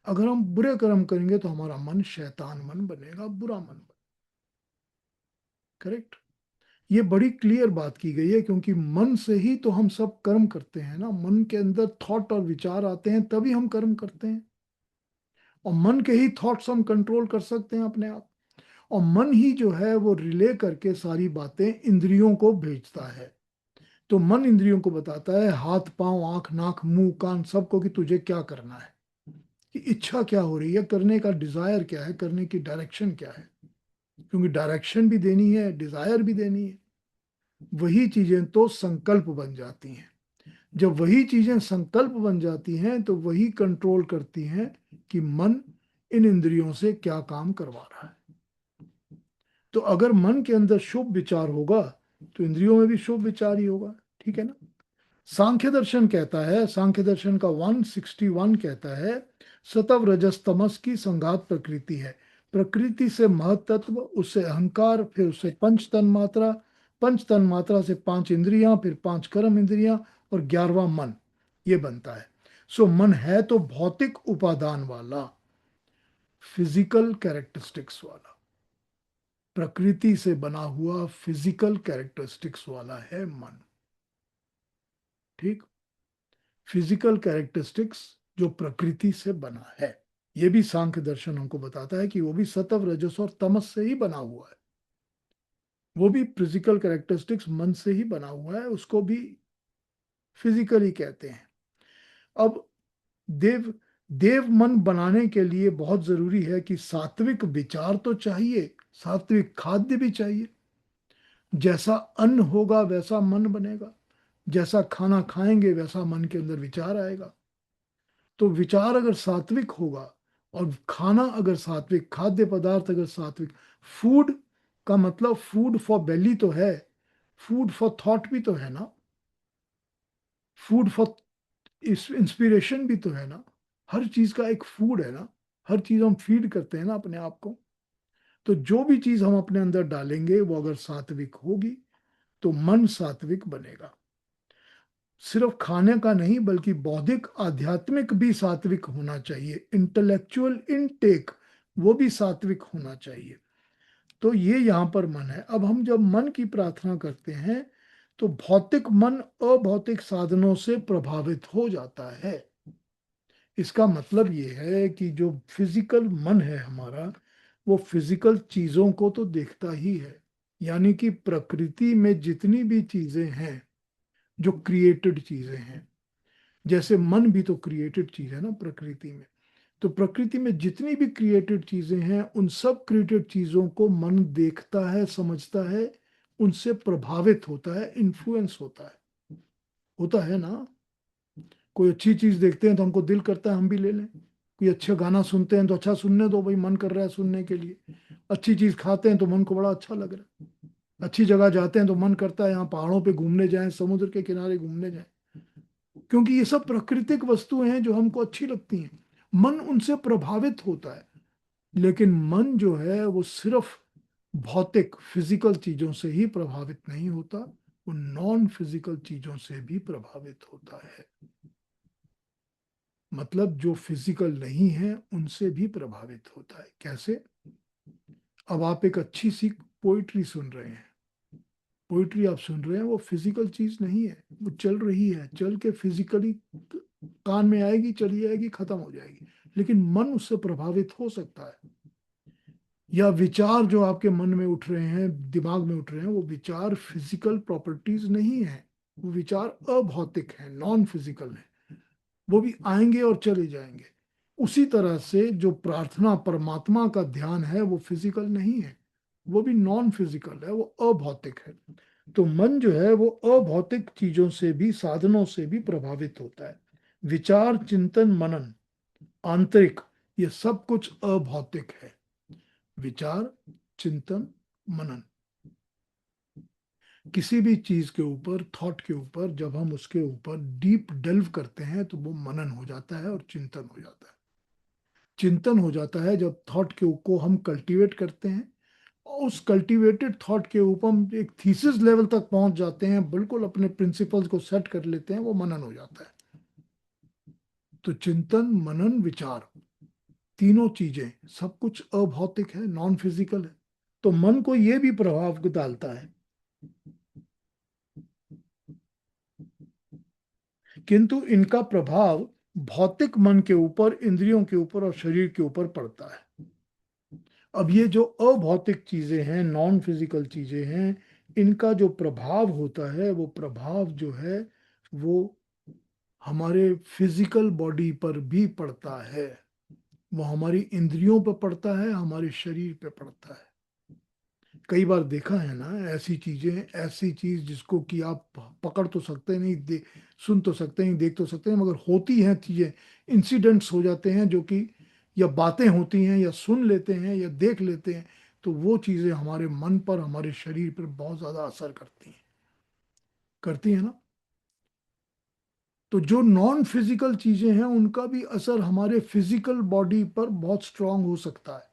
अगर हम बुरे कर्म करेंगे तो हमारा मन शैतान मन बनेगा, बुरा मन बनेगा। करेक्ट। ये बड़ी क्लियर बात की गई है क्योंकि मन से ही तो हम सब कर्म करते हैं ना। मन के अंदर थॉट और विचार आते हैं तभी हम कर्म करते हैं। और मन के ही थॉट्स हम कंट्रोल कर सकते हैं अपने आप। और मन ही जो है वो रिले करके सारी बातें इंद्रियों को भेजता है। तो मन इंद्रियों को बताता है, हाथ पांव आंख नाक मुंह कान सबको, कि तुझे क्या करना है, कि इच्छा क्या हो रही है, करने का डिजायर क्या है, करने की डायरेक्शन क्या है। क्योंकि डायरेक्शन भी देनी है, डिजायर भी देनी है। वही चीजें तो संकल्प बन जाती हैं। जब वही चीजें संकल्प बन जाती हैं तो वही कंट्रोल करती हैं कि मन इन इंद्रियों से क्या काम करवा रहा है। तो अगर मन के अंदर शुभ विचार होगा तो इंद्रियों में भी शुभ विचार ही होगा। ठीक है ना। सांख्य दर्शन कहता है, सांख्य दर्शन का 161 कहता है, सतव रजस तमस की संघात प्रकृति है। प्रकृति से महतत्व, उससे अहंकार, फिर उससे पंच तन मात्रा से 5 इंद्रियां, फिर 5 कर्म इंद्रियां और 11वां मन, ये बनता है। सो मन है तो भौतिक उपादान वाला, फिजिकल कैरेक्टरिस्टिक्स वाला, प्रकृति से बना हुआ फिजिकल कैरेक्टरिस्टिक्स वाला है मन। ठीक। फिजिकल कैरेक्टरिस्टिक्स जो प्रकृति से बना है। ये भी सांख्य दर्शन हमको बताता है कि वो भी सत्व रजस और तमस से ही बना हुआ है। वो भी फिजिकल कैरेक्टरिस्टिक्स मन से ही बना हुआ है, उसको भी फिजिकली कहते हैं। अब देव देव मन बनाने के लिए बहुत जरूरी है कि सात्विक विचार तो चाहिए, सात्विक खाद्य भी चाहिए। जैसा अन्न होगा वैसा मन बनेगा। जैसा खाना खाएंगे वैसा मन के अंदर विचार आएगा। तो विचार अगर सात्विक होगा और खाना अगर सात्विक, खाद्य पदार्थ अगर सात्विक, फूड का मतलब फूड फॉर बेली तो है, फूड फॉर थॉट भी तो है ना, फूड फॉर इंस्पिरेशन भी तो है ना। हर चीज का एक फूड है ना। हर चीज हम फीड करते हैं ना अपने आप को। तो जो भी चीज हम अपने अंदर डालेंगे वो अगर सात्विक होगी तो मन सात्विक बनेगा। सिर्फ खाने का नहीं बल्कि बौद्धिक आध्यात्मिक भी सात्विक होना चाहिए। इंटेलेक्चुअल इनटेक वो भी सात्विक होना चाहिए। तो ये यहाँ पर मन है। अब हम जब मन की प्रार्थना करते हैं तो भौतिक मन अभौतिक साधनों से प्रभावित हो जाता है। इसका मतलब ये है कि जो फिजिकल मन है हमारा, वो फिजिकल चीजों को तो देखता ही है। यानी कि प्रकृति में जितनी भी चीजें हैं, जो क्रिएटेड चीजें हैं, जैसे मन भी तो क्रिएटेड चीज है ना प्रकृति में। तो प्रकृति में जितनी भी क्रिएटेड चीजें हैं उन सब क्रिएटेड चीजों को मन देखता है, समझता है, उनसे प्रभावित होता है, इन्फ्लुएंस होता है ना। कोई अच्छी चीज देखते हैं तो हमको दिल करता है हम भी ले लें। कोई अच्छा गाना सुनते हैं तो अच्छा सुनने दो भाई, मन कर रहा है सुनने के लिए। अच्छी चीज खाते हैं तो मन को बड़ा अच्छा लग रहा है। अच्छी जगह जाते हैं तो मन करता है यहाँ पहाड़ों पे घूमने जाएं, समुद्र के किनारे घूमने जाएं, क्योंकि ये सब प्राकृतिक वस्तुएं हैं जो हमको अच्छी लगती हैं। मन उनसे प्रभावित होता है। लेकिन मन जो है वो सिर्फ भौतिक फिजिकल चीजों से ही प्रभावित नहीं होता, वो नॉन फिजिकल चीजों से भी प्रभावित होता है। मतलब जो फिजिकल नहीं है उनसे भी प्रभावित होता है। कैसे? अब आप एक अच्छी सी पोइट्री सुन रहे हैं, पोइट्री आप सुन रहे हैं, वो फिजिकल चीज नहीं है, वो चल रही है, चल के फिजिकली कान में आएगी, चली जाएगी, खत्म हो जाएगी, लेकिन मन उससे प्रभावित हो सकता है। या विचार जो आपके मन में उठ रहे हैं, दिमाग में उठ रहे हैं, वो विचार फिजिकल प्रॉपर्टीज नहीं है, वो विचार अभौतिक है, नॉन फिजिकल है, वो भी आएंगे और चले जाएंगे। उसी तरह से जो प्रार्थना, परमात्मा का ध्यान है, वो फिजिकल नहीं है, वो भी नॉन फिजिकल है, वो अभौतिक है। तो मन जो है वो अभौतिक चीजों से भी, साधनों से भी प्रभावित होता है। विचार, चिंतन, मनन, आंतरिक, ये सब कुछ अभौतिक है। विचार, चिंतन, मनन, किसी भी चीज के ऊपर, थॉट के ऊपर जब हम उसके ऊपर डीप डेल्व करते हैं तो वो मनन हो जाता है और चिंतन हो जाता है। चिंतन हो जाता है जब थॉट के को हम कल्टीवेट करते हैं, और उस कल्टीवेटेड थॉट के ऊपर हम एक थीसिस लेवल तक पहुंच जाते हैं, बिल्कुल अपने प्रिंसिपल्स को सेट कर लेते हैं, वो मनन हो जाता है। तो चिंतन, मनन, विचार, तीनों चीजें, सब कुछ अभौतिक है, नॉन फिजिकल है। तो मन को ये भी प्रभाव डालता है, किंतु इनका प्रभाव भौतिक मन के ऊपर, इंद्रियों के ऊपर और शरीर के ऊपर पड़ता है। अब ये जो अभौतिक चीजें हैं, नॉन फिजिकल चीजें हैं, इनका जो प्रभाव होता है, वो प्रभाव जो है वो हमारे फिजिकल बॉडी पर भी पड़ता है, वो हमारी इंद्रियों पर पड़ता है, हमारे शरीर पे पड़ता है। कई बार देखा है ना, ऐसी चीजें, ऐसी चीज जिसको कि आप पकड़ तो सकते नहीं, सुन तो सकते नहीं, देख तो सकते हैं, मगर होती हैं चीजें, इंसिडेंट्स हो जाते हैं जो कि, या बातें होती हैं, या सुन लेते हैं, या देख लेते हैं, तो वो चीजें हमारे मन पर, हमारे शरीर पर बहुत ज्यादा असर करती हैं, करती है ना। तो जो नॉन फिजिकल चीजें हैं उनका भी असर हमारे फिजिकल बॉडी पर बहुत स्ट्रांग हो सकता है।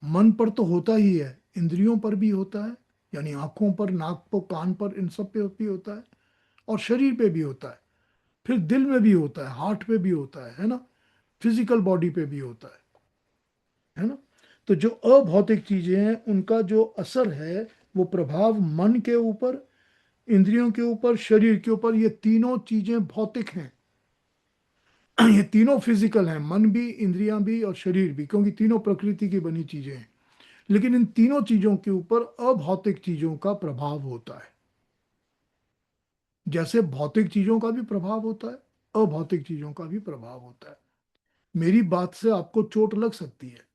मन पर तो होता ही है, इंद्रियों पर भी होता है, यानी आंखों पर, नाक पर, कान पर, इन सब पे भी होता है, और शरीर पे भी होता है, फिर दिल में भी होता है, हार्ट पे भी होता है ना, फिजिकल बॉडी पे भी होता है ना। तो जो अभौतिक चीजें हैं उनका जो असर है, वो प्रभाव मन के ऊपर, इंद्रियों के ऊपर, शरीर के ऊपर, ये तीनों चीजें भौतिक हैं। ये तीनों फिजिकल हैं, मन भी, इंद्रियां भी और शरीर भी, क्योंकि तीनों प्रकृति की बनी चीजें हैं। लेकिन इन तीनों चीजों के ऊपर अभौतिक चीजों का प्रभाव होता है। जैसे भौतिक चीजों का भी प्रभाव होता है, अभौतिक चीजों का भी प्रभाव होता है। मेरी बात से आपको चोट लग सकती है,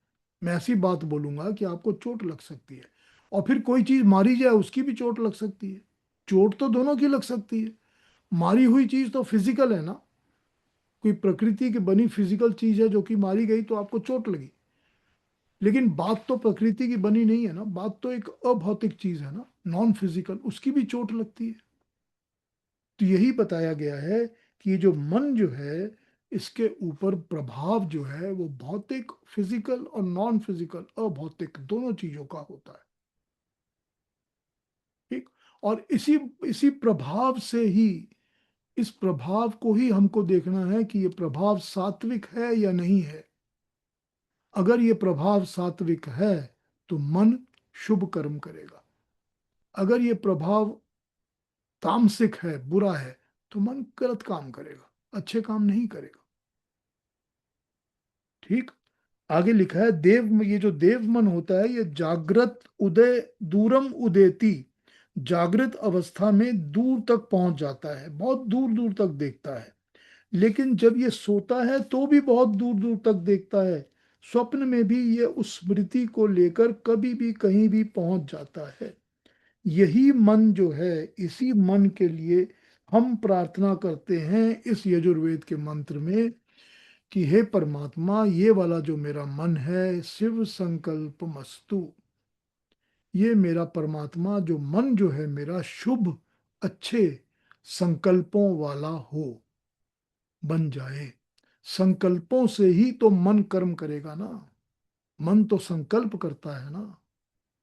मैं ऐसी बात बोलूंगा कि आपको चोट लग सकती है, और फिर कोई चीज मारी जाए उसकी भी चोट लग सकती है। चोट तो दोनों की लग सकती है। मारी हुई चीज तो फिजिकल है ना, कोई प्रकृति की बनी फिजिकल चीज है जो कि मारी गई तो आपको चोट लगी, लेकिन बात तो प्रकृति की बनी नहीं है ना, बात तो एक अभौतिक चीज है ना, नॉन फिजिकल, उसकी भी चोट लगती है। तो यही बताया गया है कि ये जो मन जो है, इसके ऊपर प्रभाव जो है वो भौतिक, फिजिकल और नॉन फिजिकल, अभौतिक दोनों चीजों का होता है। ठीक। और इसी इसी प्रभाव से ही, इस प्रभाव को ही हमको देखना है कि ये प्रभाव सात्विक है या नहीं है। अगर ये प्रभाव सात्विक है तो मन शुभ कर्म करेगा। अगर ये प्रभाव तामसिक है, बुरा है, तो मन गलत काम करेगा, अच्छे काम नहीं करेगा। ठीक। आगे लिखा है, देव, ये जो देव मन होता है, ये जागृत उदय दूरम उदेति, जागृत अवस्था में दूर तक पहुंच जाता है, बहुत दूर दूर तक देखता है। लेकिन जब ये सोता है तो भी बहुत दूर दूर तक देखता है, स्वप्न में भी ये उस स्मृति को लेकर कभी भी कहीं भी पहुंच जाता है। यही मन जो है, इसी मन के लिए हम प्रार्थना करते हैं इस यजुर्वेद के मंत्र में कि हे परमात्मा, ये वाला जो मेरा मन है, शिव संकल्प मस्तु, ये मेरा परमात्मा जो मन जो है मेरा शुभ अच्छे संकल्पों वाला हो, बन जाए। संकल्पों से ही तो मन कर्म करेगा ना। मन तो संकल्प करता है ना,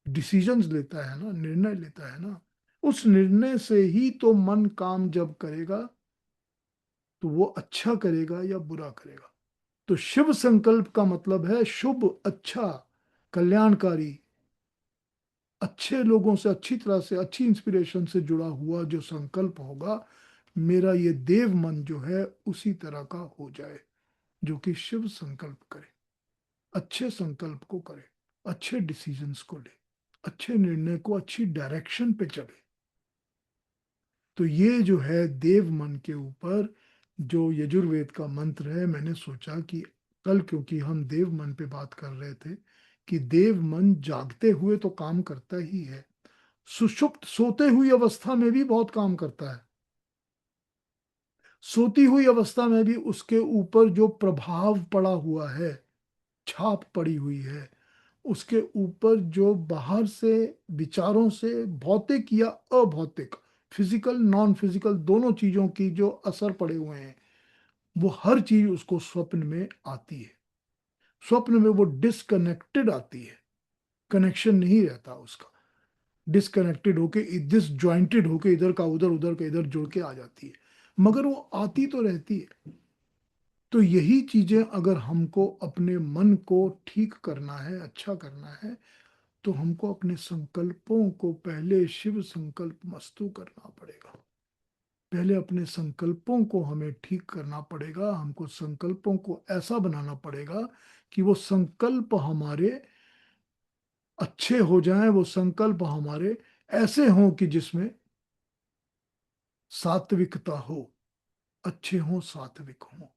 डिसीजंस लेता है ना, निर्णय लेता है ना। उस निर्णय से ही तो मन काम जब करेगा तो वो अच्छा करेगा या बुरा करेगा। तो शुभ संकल्प का मतलब है शुभ, अच्छा, कल्याणकारी, अच्छे लोगों से अच्छी तरह से अच्छी इंस्पिरेशन से जुड़ा हुआ जो संकल्प होगा, मेरा ये देव मन जो है उसी तरह का हो जाए, जो कि शिव संकल्प करे, अच्छे संकल्प को करे, अच्छे डिसीजंस को ले, अच्छे निर्णय को अच्छी डायरेक्शन पे चले। तो ये जो है देव मन के ऊपर जो यजुर्वेद का मंत्र है, मैंने सोचा कि कल क्योंकि हम देव मन पे बात कर रहे थे कि देव मन जागते हुए तो काम करता ही है, सुषुप्त सोते हुई अवस्था में भी बहुत काम करता है। सोती हुई अवस्था में भी उसके ऊपर जो प्रभाव पड़ा हुआ है, छाप पड़ी हुई है, उसके ऊपर जो बाहर से विचारों से भौतिक या अभौतिक, फिजिकल नॉन फिजिकल दोनों चीजों की जो असर पड़े हुए हैं, वो हर चीज उसको स्वप्न में आती है। स्वप्न में वो डिसकनेक्टेड आती है, कनेक्शन नहीं रहता उसका, डिसकनेक्टेड होके डिसजॉइंटेड होके इधर का उधर उधर का इधर जुड़ के आ जाती है, मगर वो आती तो रहती है। तो यही चीजें अगर हमको अपने मन को ठीक करना है, अच्छा करना है, तो हमको अपने संकल्पों को पहले शिव संकल्प मस्तु करना पड़ेगा। पहले अपने संकल्पों को हमें ठीक करना पड़ेगा, हमको संकल्पों को ऐसा बनाना पड़ेगा कि वो संकल्प हमारे अच्छे हो जाएं, वो संकल्प हमारे ऐसे हों कि जिसमें सात्विकता हो, अच्छे हों, सात्विक हों।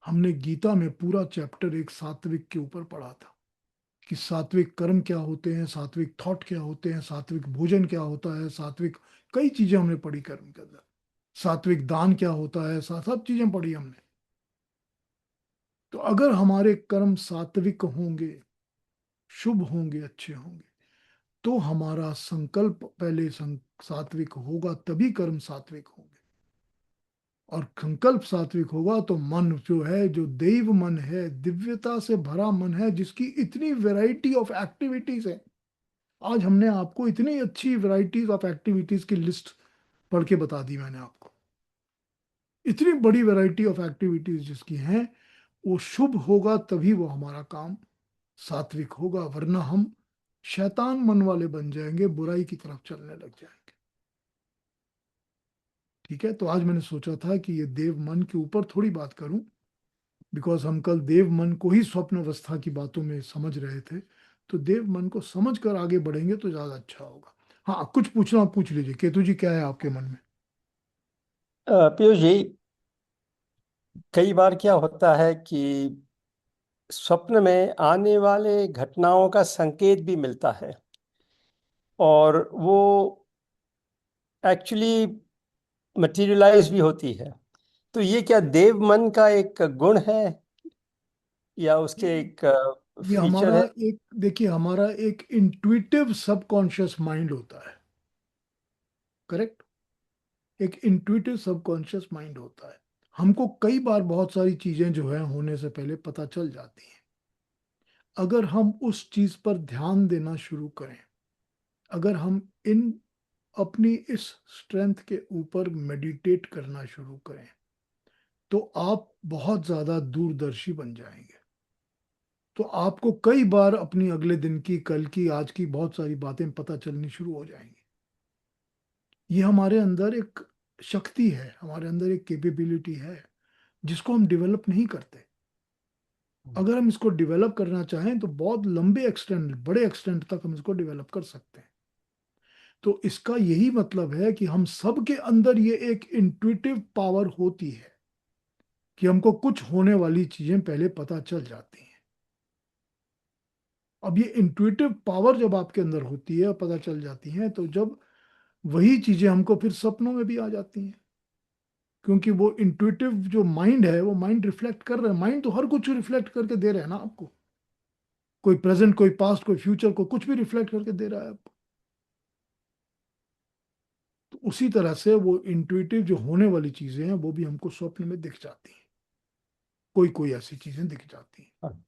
हमने गीता में पूरा चैप्टर एक सात्विक के ऊपर पढ़ा था कि सात्विक कर्म क्या होते हैं, सात्विक थॉट क्या होते हैं, सात्विक भोजन क्या होता है, सात्विक कई चीजें हमने पढ़ी कर्म के अंदर, सात्विक दान क्या होता है, सब चीजें पढ़ी हमने। तो अगर हमारे कर्म सात्विक होंगे, शुभ होंगे, अच्छे होंगे, तो हमारा संकल्प पहले सात्विक होगा, तभी कर्म सात्विक होंगे। और संकल्प सात्विक होगा तो मन जो है, जो देव मन है, दिव्यता से भरा मन है, जिसकी इतनी वैरायटी ऑफ एक्टिविटीज है। आज हमने आपको इतनी अच्छी वैरायटीज ऑफ एक्टिविटीज की लिस्ट पढ़ के बता दी मैंने आपको, इतनी बड़ी वैरायटी ऑफ एक्टिविटीज जिसकी हैं, वो शुभ होगा तभी वो हमारा काम सात्विक होगा, वरना हम शैतान मन वाले बन जाएंगे, बुराई की तरफ चलने लग जाएंगे। ठीक है, तो आज मैंने सोचा था कि ये देव मन के ऊपर थोड़ी बात करूं, बिकॉज हम कल देव मन को ही स्वप्न अवस्था की बातों में समझ रहे थे। तो देव मन को समझ कर आगे बढ़ेंगे तो ज्यादा अच्छा होगा। हाँ, कुछ पूछना आप पूछ लीजिए। केतु जी, क्या है आपके मन में? पीयूष जी, कई बार क्या होता है कि स्वप्न में आने वाले घटनाओं का संकेत भी मिलता है, और वो एक्चुअली मटेरियलाइज भी होती है। तो ये क्या देव मन का एक गुण है या उसके एक ये फीचर हमारा है? एक, देखिए, हमारा एक इंट्यूटिव सबकॉन्शियस माइंड होता है। करेक्ट। एक इंट्यूटिव सबकॉन्शियस माइंड होता है। हमको कई बार बहुत सारी चीजें जो है होने से पहले पता चल जाती हैं। अगर हम उस चीज पर ध्यान देना शुरू करें, अगर हम इन अपनी इस स्ट्रेंथ के ऊपर मेडिटेट करना शुरू करें, तो आप बहुत ज्यादा दूरदर्शी बन जाएंगे। तो आपको कई बार अपनी अगले दिन की, कल की, आज की बहुत सारी बातें पता चलनी शुरू हो जाएंगी। ये हमारे अंदर एक शक्ति है, हमारे अंदर एक कैपेबिलिटी है, जिसको हम डेवलप नहीं करते। अगर हम इसको डेवलप करना चाहें तो बहुत लंबे एक्सटेंड, बड़े एक्सटेंड तक हम इसको डेवलप कर सकते हैं। तो इसका यही मतलब है कि हम सब के अंदर ये एक इंट्यूटिव पावर होती है कि हमको कुछ होने वाली चीजें पहले पता चल जाती हैं। अब ये इंट्यूटिव पावर जब आपके अंदर होती है और पता चल जाती हैं, तो जब वही चीजें हमको फिर सपनों में भी आ जाती हैं, क्योंकि वो इंट्यूटिव जो माइंड है, वो माइंड रिफ्लेक्ट कर रहा है। माइंड तो हर कुछ रिफ्लेक्ट करके दे रहा है ना आपको, कोई प्रेजेंट, कोई पास्ट, कोई फ्यूचर, को कुछ भी रिफ्लेक्ट करके दे रहा है आपको। उसी तरह से वो इंट्यूटिव जो होने वाली चीजें हैं वो भी हमको स्वप्न में दिख जाती हैं, कोई कोई ऐसी चीजें दिख जाती हैं। हाँ,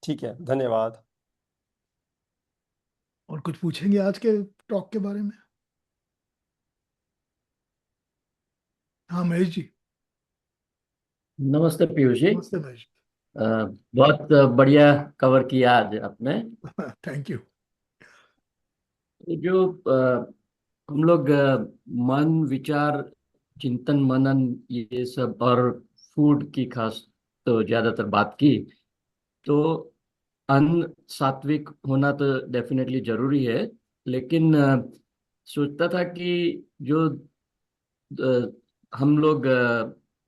ठीक है, धन्यवाद। और कुछ पूछेंगे आज के टॉक के बारे में? हाँ महेश जी। नमस्ते पीयूष जी। नमस्ते महेश अ, बहुत बढ़िया कवर किया आज आपने। जी। Thank you. जो हम लोग मन विचार चिंतन मनन ये सब और फूड की खास तो ज्यादातर बात की, तो अन्न सात्विक होना तो डेफिनेटली जरूरी है। लेकिन सोचता था कि जो हम लोग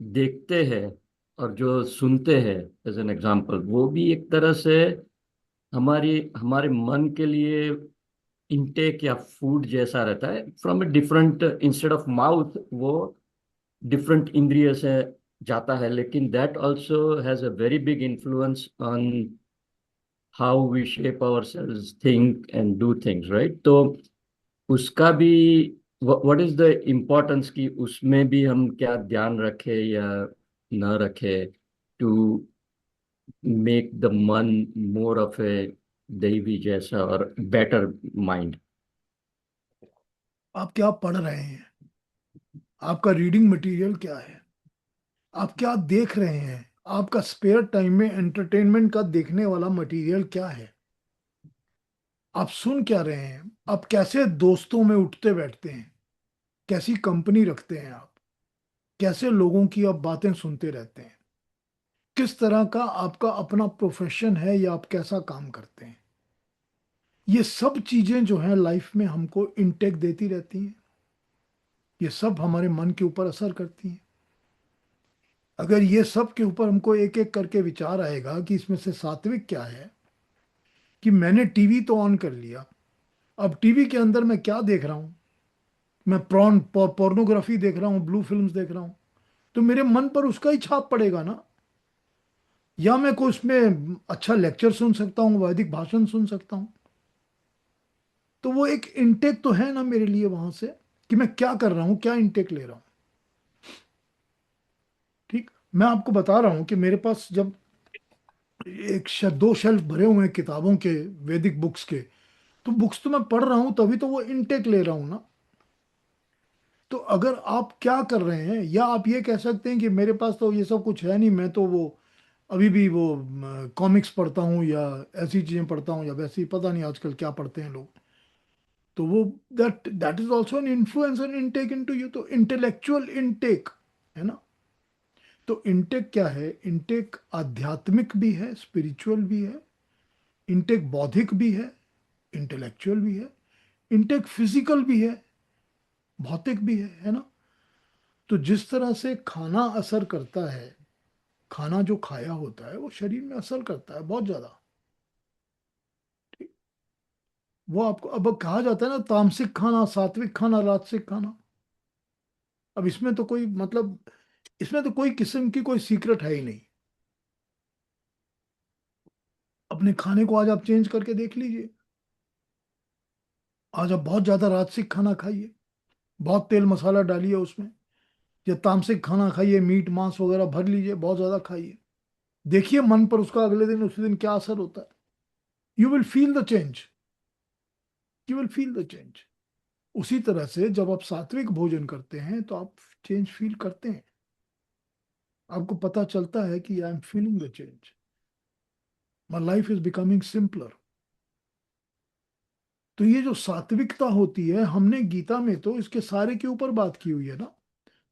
देखते हैं और जो सुनते हैं एज एन एग्जांपल, वो भी एक तरह से हमारी हमारे मन के लिए इनटेक या फूड जैसा रहता है। From a different, instead of mouth वो डिफरेंट इंद्रिय से जाता है, लेकिन that also has a very big influence on how we shape our selves, think and do things, right? तो उसका भी व्हाट इज द इम्पोर्टेंस की उसमें भी हम क्या ध्यान रखें या न रखें टू मेक द मन मोर ऑफ ए दैवी जैसा और बेटर माइंड। आप क्या पढ़ रहे हैं? आपका रीडिंग मटेरियल क्या है? आप क्या देख रहे हैं? आपका स्पेयर टाइम में एंटरटेनमेंट का देखने वाला मटेरियल क्या है? आप सुन क्या रहे हैं? आप कैसे दोस्तों में उठते बैठते हैं? कैसी कंपनी रखते हैं आप? कैसे लोगों की आप बातें सुनते रहते हैं? किस तरह का आपका अपना प्रोफेशन है या आप कैसा काम करते हैं? ये सब चीजें जो हैं लाइफ में हमको इंटेक देती रहती हैं। ये सब हमारे मन के ऊपर असर करती हैं। अगर ये सब के ऊपर हमको एक एक करके विचार आएगा कि इसमें से सात्विक क्या है, कि मैंने टीवी तो ऑन कर लिया, अब टीवी के अंदर मैं क्या देख रहा हूँ? मैं पोर्नोग्राफी देख रहा हूँ, ब्लू फिल्म्स देख रहा हूँ, तो मेरे मन पर उसका ही छाप पड़ेगा ना। या मैं कोई उसमें अच्छा लेक्चर सुन सकता हूँ, वैदिक भाषण सुन सकता हूँ, तो वो एक इनटेक तो है ना मेरे लिए वहां से, कि मैं क्या कर रहा हूँ, क्या इनटेक ले रहा हूँ। ठीक, मैं आपको बता रहा हूँ कि मेरे पास जब दो शेल्फ भरे हुए हैं किताबों के, वैदिक बुक्स के, तो बुक्स तो मैं पढ़ रहा हूँ तभी तो वो इनटेक ले रहा हूँ ना। तो अगर आप क्या कर रहे हैं, या आप ये कह सकते हैं कि मेरे पास तो ये सब कुछ है नहीं, मैं तो वो अभी भी वो कॉमिक्स पढ़ता हूँ या ऐसी चीजें पढ़ता हूँ या वैसी, पता नहीं आजकल क्या पढ़ते हैं लोग। तो वो that that is also an influence and intake into you, तो इंटेलेक्चुअल इनटेक है ना। तो इनटेक क्या है? इनटेक आध्यात्मिक भी है, स्पिरिचुअल भी है, इनटेक बौद्धिक भी है, इंटेलेक्चुअल भी है, इनटेक फिजिकल भी है, भौतिक भी है ना। तो जिस तरह से खाना असर करता है, खाना जो खाया होता है वो शरीर में असर करता है बहुत ज्यादा। ठीक, वो आपको अब कहा जाता है ना, तामसिक खाना, सात्विक खाना, राजसिक खाना। अब इसमें तो कोई मतलब, इसमें तो कोई किस्म की कोई सीक्रेट है ही नहीं। अपने खाने को आज आप चेंज करके देख लीजिए। आज आप बहुत ज्यादा राजसिक खाना खाइए, बहुत तेल मसाला डालिए उसमें, या तामसिक खाना खाइए, मीट मांस वगैरह भर लीजिए, बहुत ज्यादा खाइए। देखिए मन पर उसका अगले दिन, उसी दिन क्या असर होता है। You will feel the change, you will feel the change. उसी तरह से जब आप सात्विक भोजन करते हैं तो आप चेंज फील करते हैं। आपको पता चलता है कि I am feeling the change, my life is becoming simpler. तो ये जो सात्विकता होती है, हमने गीता में तो इसके सारे के ऊपर बात की हुई है ना।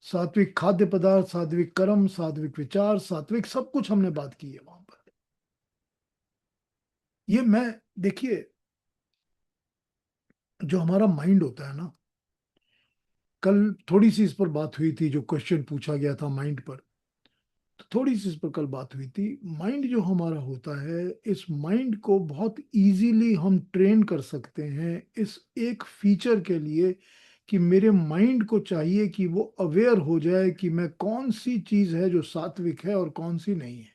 सात्विक खाद्य पदार्थ, सात्विक कर्म, सात्विक विचार, सात्विक सब कुछ हमने बात की है वहां पर। ये मैं, देखिए, जो हमारा माइंड होता है ना, कल थोड़ी सी इस पर बात हुई थी, जो क्वेश्चन पूछा गया था माइंड पर, तो थोड़ी सी इस पर कल बात हुई थी। माइंड जो हमारा होता है, इस माइंड को बहुत इजीली हम ट्रेन कर सकते हैं इस एक फीचर के लिए, कि मेरे माइंड को चाहिए कि वो अवेयर हो जाए कि मैं कौन सी चीज है जो सात्विक है और कौन सी नहीं है।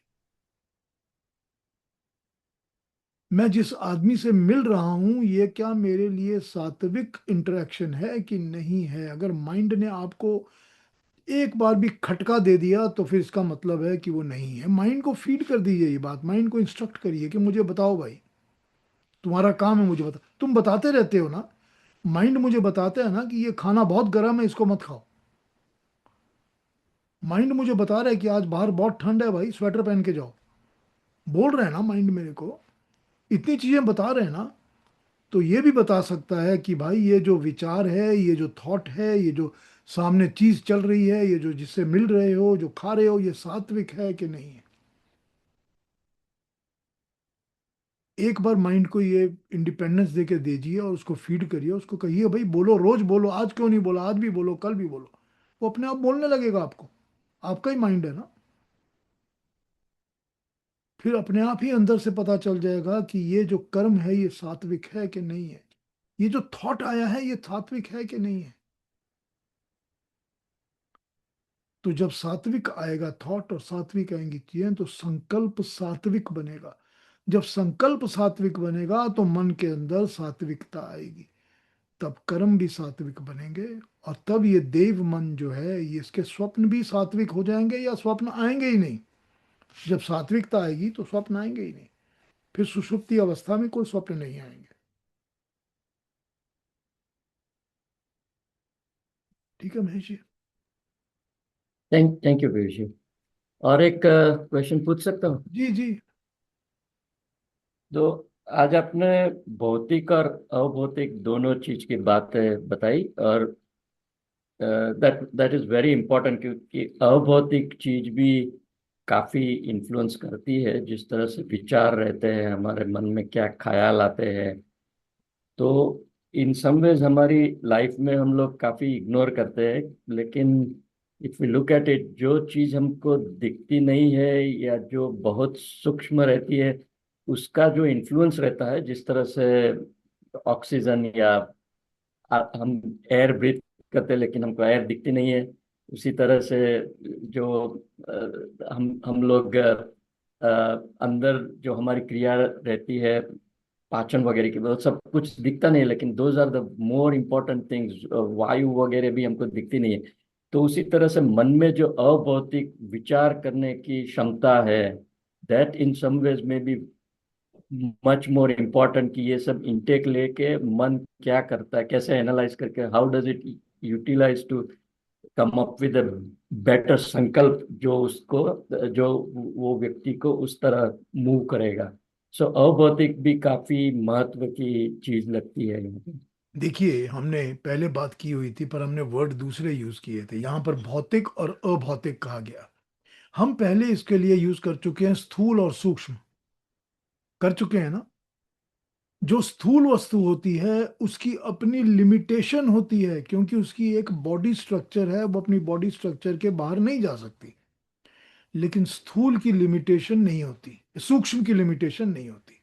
मैं जिस आदमी से मिल रहा हूं ये क्या मेरे लिए सात्विक इंटरेक्शन है कि नहीं है। अगर माइंड ने आपको एक बार भी खटका दे दिया तो फिर इसका मतलब है कि वो नहीं है। माइंड को फीड कर दीजिए ये बात, माइंड को इंस्ट्रक्ट करिए कि मुझे बताओ भाई, तुम्हारा काम है मुझे बता। तुम बताते रहते हो ना, माइंड मुझे बताता है ना कि ये खाना बहुत गर्म है, इसको मत खाओ। माइंड मुझे बता रहा है कि आज बाहर बहुत ठंड है भाई, स्वेटर पहन के जाओ। बोल रहे हैं ना माइंड मेरे को, इतनी चीजें बता रहे हैं ना। तो ये भी बता सकता है कि भाई ये जो विचार है, ये जो थॉट है, ये जो सामने चीज चल रही है, ये जो जिससे मिल रहे हो, जो खा रहे हो, ये सात्विक है कि नहीं है। एक बार माइंड को ये इंडिपेंडेंस दे के दीजिए और उसको फीड करिए, उसको कहिए भाई बोलो, रोज बोलो, आज क्यों नहीं बोला, आज भी बोलो, कल भी बोलो। वो अपने आप बोलने लगेगा आपको, आपका ही माइंड है ना। फिर अपने आप ही अंदर से पता चल जाएगा कि ये जो कर्म है ये सात्विक है कि नहीं है, ये जो थॉट आया है ये सात्विक है कि नहीं है। तो जब सात्विक आएगा थॉट और सात्विक आएंगी चीजें तो संकल्प सात्विक बनेगा। जब संकल्प सात्विक बनेगा तो मन के अंदर सात्विकता आएगी, तब कर्म भी सात्विक बनेंगे। और तब ये देव मन जो है ये इसके स्वप्न भी सात्विक हो जाएंगे, या स्वप्न आएंगे ही नहीं। जब सात्विकता आएगी तो स्वप्न आएंगे ही नहीं, फिर सुषुप्ति अवस्था में कोई स्वप्न नहीं आएंगे। ठीक है महेश जी। Thank you Piyush ji. और एक क्वेश्चन पूछ सकता हूँ? जी जी। तो आज आपने भौतिक और अभौतिक दोनों चीज की बातें बताई, और that that is very important, क्योंकि अभौतिक चीज भी काफी इन्फ्लुएंस करती है। जिस तरह से विचार रहते हैं हमारे मन में, क्या ख्याल आते हैं, तो इन सम वेज हमारी लाइफ में हम लोग काफी इग्नोर करते हैं। लेकिन if we look at it, जो चीज हमको दिखती नहीं है या जो बहुत सूक्ष्म रहती है, उसका जो इन्फ्लुएंस रहता है, जिस तरह से ऑक्सीजन या हम एयर ब्रीथ करते हैं लेकिन हमको एयर दिखती नहीं है, उसी तरह से जो हम लोग अंदर जो हमारी क्रिया रहती है पाचन वगैरह की, वो सब कुछ दिखता नहीं है, लेकिन those are the more important things. वायु वगैरह भी हमको दिखती नहीं है। तो उसी तरह से मन में जो अभौतिक विचार करने की क्षमता है, दैट इन सम वेज में बी मच मोर इम्पोर्टेंट, कि ये सब इनटेक लेके मन क्या करता है, कैसे एनालाइज करके, how does it utilise to come up with a better संकल्प, जो उसको, जो वो व्यक्ति को उस तरह मूव करेगा। सो अभौतिक भी काफी महत्व की चीज लगती है यहाँ पे। देखिए हमने पहले बात की हुई थी पर हमने वर्ड दूसरे यूज किए थे। यहाँ पर भौतिक और अभौतिक कहा गया। हम पहले इसके लिए यूज कर चुके हैं स्थूल और सूक्ष्म, कर चुके हैं ना। जो स्थूल वस्तु होती है उसकी अपनी लिमिटेशन होती है, क्योंकि उसकी एक बॉडी स्ट्रक्चर है, वो अपनी बॉडी स्ट्रक्चर के बाहर नहीं जा सकती। लेकिन स्थूल की लिमिटेशन नहीं होती, सूक्ष्म की लिमिटेशन नहीं होती।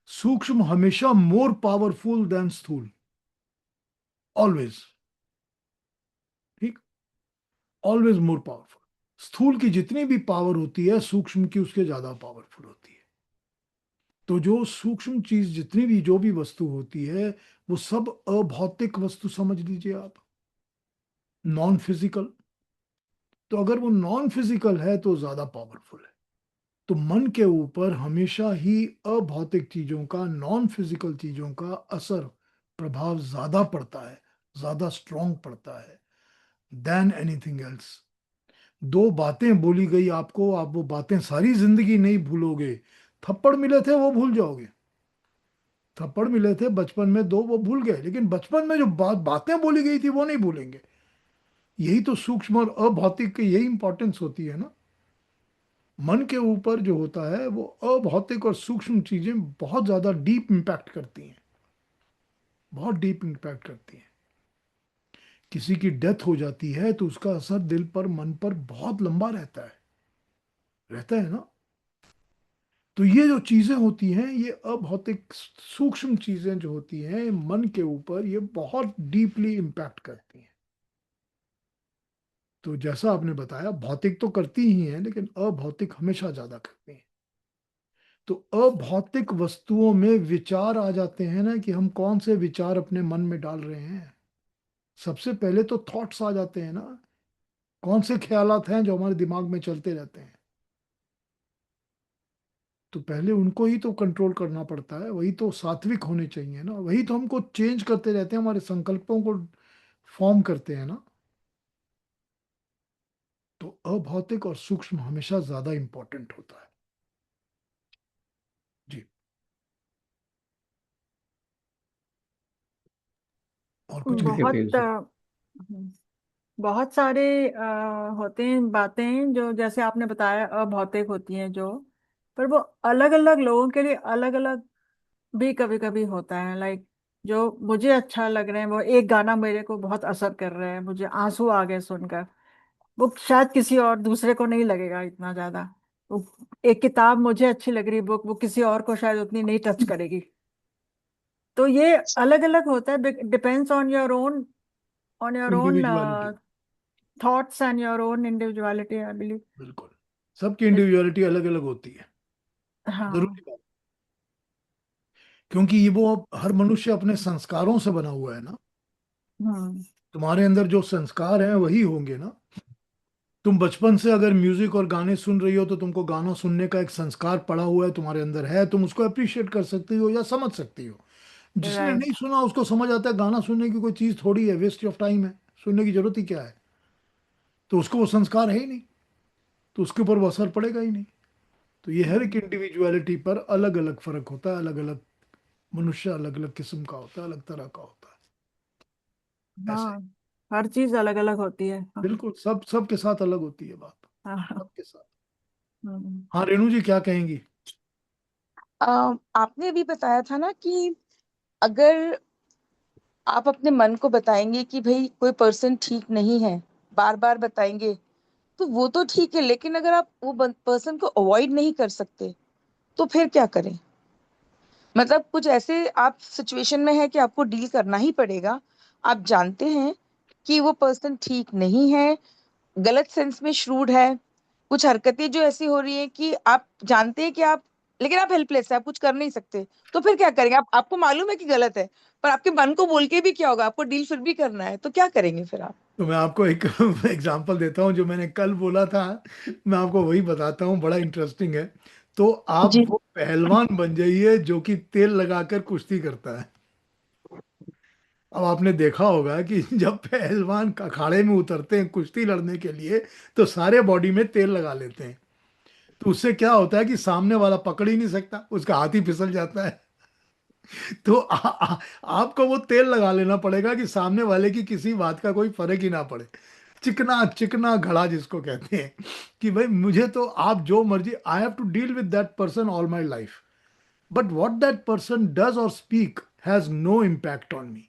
सूक्ष्म हमेशा मोर पावरफुल देन स्थूल, ऑलवेज। ठीक, ऑलवेज मोर पावरफुल। स्थूल की जितनी भी पावर होती है सूक्ष्म की उसके ज्यादा पावरफुल होती है। तो जो सूक्ष्म चीज जितनी भी जो भी वस्तु होती है वो सब अभौतिक वस्तु समझ लीजिए आप, नॉन फिजिकल। तो अगर वो नॉन फिजिकल है तो ज्यादा पावरफुल है। तो मन के ऊपर हमेशा ही अभौतिक चीजों का, नॉन फिजिकल चीजों का असर, प्रभाव ज्यादा पड़ता है, ज्यादा स्ट्रांग पड़ता है देन एनीथिंग एल्स। दो बातें बोली गई आपको, आप वो बातें सारी जिंदगी नहीं भूलोगे। थप्पड़ मिले थे वो भूल जाओगे, थप्पड़ मिले थे बचपन में दो, वो भूल गए, लेकिन बचपन में जो बातें बोली गई थी वो नहीं भूलेंगे। यही तो सूक्ष्म और अभौतिक की यही इंपॉर्टेंस होती है ना। मन के ऊपर जो होता है वो अभौतिक और सूक्ष्म चीजें बहुत ज्यादा डीप इम्पैक्ट करती हैं, बहुत डीप इम्पैक्ट करती हैं। किसी की डेथ हो जाती है तो उसका असर दिल पर, मन पर बहुत लंबा रहता है, रहता है ना। तो ये जो चीजें होती हैं ये अभौतिक सूक्ष्म चीजें जो होती हैं मन के ऊपर, ये बहुत डीपली इम्पैक्ट करती हैं। तो जैसा आपने बताया भौतिक तो करती ही हैं लेकिन अभौतिक हमेशा ज्यादा करती हैं। तो अभौतिक वस्तुओं में विचार आ जाते हैं ना, कि हम कौन से विचार अपने मन में डाल रहे हैं। सबसे पहले तो थॉट्स आ जाते हैं ना, कौन से ख्यालात हैं जो हमारे दिमाग में चलते रहते हैं। तो पहले उनको ही तो कंट्रोल करना पड़ता है, वही तो सात्विक होने चाहिए ना, वही तो हमको चेंज करते रहते हैं, हमारे संकल्पों को फॉर्म करते हैं ना। तो अभौतिक और सूक्ष्म हमेशा ज्यादा इंपॉर्टेंट होता है। जी। और कुछ कहिए। ठीक है बहुत पीयूष जी। बहुत सारे होते हैं बातें जो जैसे आपने बताया अभौतिक होती हैं जो, पर वो अलग अलग लोगों के लिए अलग अलग भी कभी कभी होता है। लाइक जो मुझे अच्छा लग रहे हैं, वो एक गाना मेरे को बहुत असर कर रहा है, मुझे आंसू आ गए सुनकर, वो शायद किसी और दूसरे को नहीं लगेगा इतना ज्यादा। वो एक किताब मुझे अच्छी लग रही बुक, वो किसी और को शायद उतनी नहीं टच करेगी। तो ये अलग अलग होता है, depends on your own individuality. Thoughts and your own individuality, I believe. बिल्कुल। सबकी इंडिविजुअलिटी अलग अलग होती है। हाँ। जरूरी बात। क्योंकि ये वो हर मनुष्य अपने संस्कारों से बना हुआ है ना। हम्म। तुम्हारे अंदर जो संस्कार हैं वही होंगे ना। तुम बचपन से अगर म्यूजिक और गाने सुन रही हो, तो तुमको गाना सुनने का एक संस्कार पड़ा हुआ है, तुम्हारे अंदर है, तुम उसको अप्रिशिएट कर सकती हो या समझ सकती हो। जिसने नहीं राइट। सुना उसको समझ आता है गाना सुनने की कोई चीज थोड़ी है, वेस्ट ऑफ टाइम है, सुनने की जरूरत ही क्या है। तो उसको वो संस्कार है ही नहीं, तो उसके ऊपर वो असर पड़ेगा ही नहीं। तो ये हर एक इंडिविजुअलिटी पर अलग अलग फर्क होता है, अलग अलग मनुष्य अलग अलग किस्म का होता है, अलग तरह का होता है, ऐसे। हाँ, हर चीज अलग अलग होती है। हाँ। बिल्कुल, सब सबके साथ अलग होती है बात। हाँ। सबके साथ। हम्म। हाँ, रेणु जी क्या कहेंगी? आपने अभी बताया था ना कि अगर आप अपने मन को बताएंगे कि भाई कोई पर्सन ठीक नहीं है, बार बार बताएंगे, तो वो तो ठीक है, लेकिन अगर आप वो पर्सन को अवॉइड नहीं कर सकते तो फिर क्या करें? मतलब कुछ ऐसे आप सिचुएशन में है कि आपको डील करना ही पड़ेगा, आप जानते हैं कि वो पर्सन ठीक नहीं है, गलत सेंस में श्रूड है, कुछ हरकतें जो ऐसी हो रही है कि आप जानते हैं कि आप, लेकिन आप हेल्पलेस है, आप कुछ कर नहीं सकते, तो फिर क्या करेंगे? आप, आपको मालूम है कि गलत है, पर आपके मन को बोल के भी क्या होगा, आपको डील फिर भी करना है, तो क्या करेंगे फिर आप? तो मैं आपको एक एग्जांपल देता हूँ, जो मैंने कल बोला था। मैं आपको वही बताता हूँ, बड़ा इंटरेस्टिंग है। तो आप जी। वो पहलवान बन जाइए जो कि तेल लगाकर कुश्ती करता है। अब आपने देखा होगा कि जब पहलवान अखाड़े में उतरते हैं कुश्ती लड़ने के लिए, तो सारे बॉडी में तेल लगा लेते हैं। तो उससे क्या होता है कि सामने वाला पकड़ ही नहीं सकता, उसका हाथ ही फिसल जाता है। तो आपको वो तेल लगा लेना पड़ेगा कि सामने वाले की किसी बात का कोई फर्क ही ना पड़े। चिकना चिकना घड़ा जिसको कहते हैं, कि भाई मुझे तो आप जो मर्जी, I have to deal with that person all my life, but what that person does or speak has no impact on me.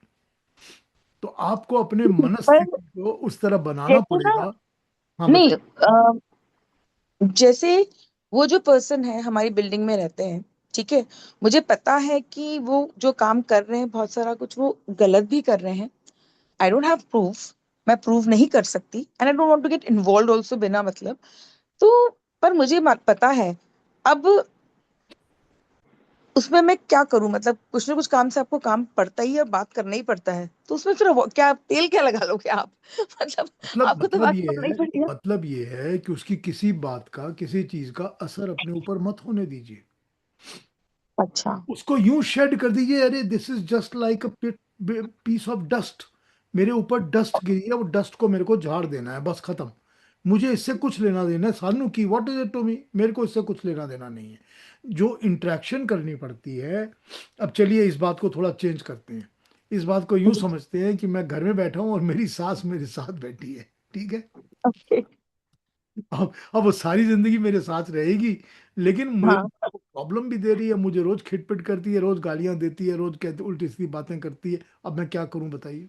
तो आपको अपने पर मनस्थिति को उस तरह बनाना जैसे ना, पड़ेगा। हाँ, नहीं, बताइए। जैसे वो जो पर्सन है हमारी बिल्डिंग में रहते हैं, ठीक है, मुझे पता है कि वो जो काम कर रहे हैं बहुत सारा कुछ वो गलत भी कर रहे हैं, आई डोंट हैव प्रूफ, मैं प्रूव नहीं कर सकती, and I don't want to get involve also बिना मतलब। तो पर मुझे पता है, अब उसमें मैं क्या करूं? मतलब कुछ ना कुछ काम से आपको काम पड़ता ही है, बात करना ही पड़ता है, तो उसमें फिर क्या तेल क्या लगा लोगे आप? मतलब मतलब आपको तो मतलब बात ये करना ही है पड़ेगा। मतलब ये है कि उसकी किसी बात का, किसी चीज का असर अपने ऊपर मत होने दीजिए। अच्छा। उसको यूं शेड कर दीजिए, अरे this is just like a piece of dust. मेरे ऊपर डस्ट गिरी है, वो डस्ट को मेरे को झाड़ देना है, बस खत्म। मुझे इससे कुछ लेना देना है, सानू की what is it to me, मेरे को इससे कुछ लेना देना नहीं है। जो इंटरेक्शन करनी पड़ती है। अब चलिए इस बात को थोड़ा चेंज करते हैं। इस बात को यूं जी। समझते हैं कि मैं घर में बैठा हूं और मेरी सास मेरे साथ बैठी है। ठीक है। ओके। अब वो सारी जिंदगी मेरे साथ रहेगी, लेकिन मुझे हाँ। प्रॉब्लम भी दे रही है, मुझे रोज खिटपिट करती है, रोज गालियां देती है, रोज कहती उल्टी सीधी बातें करती है। अब मैं क्या करूं बताइए?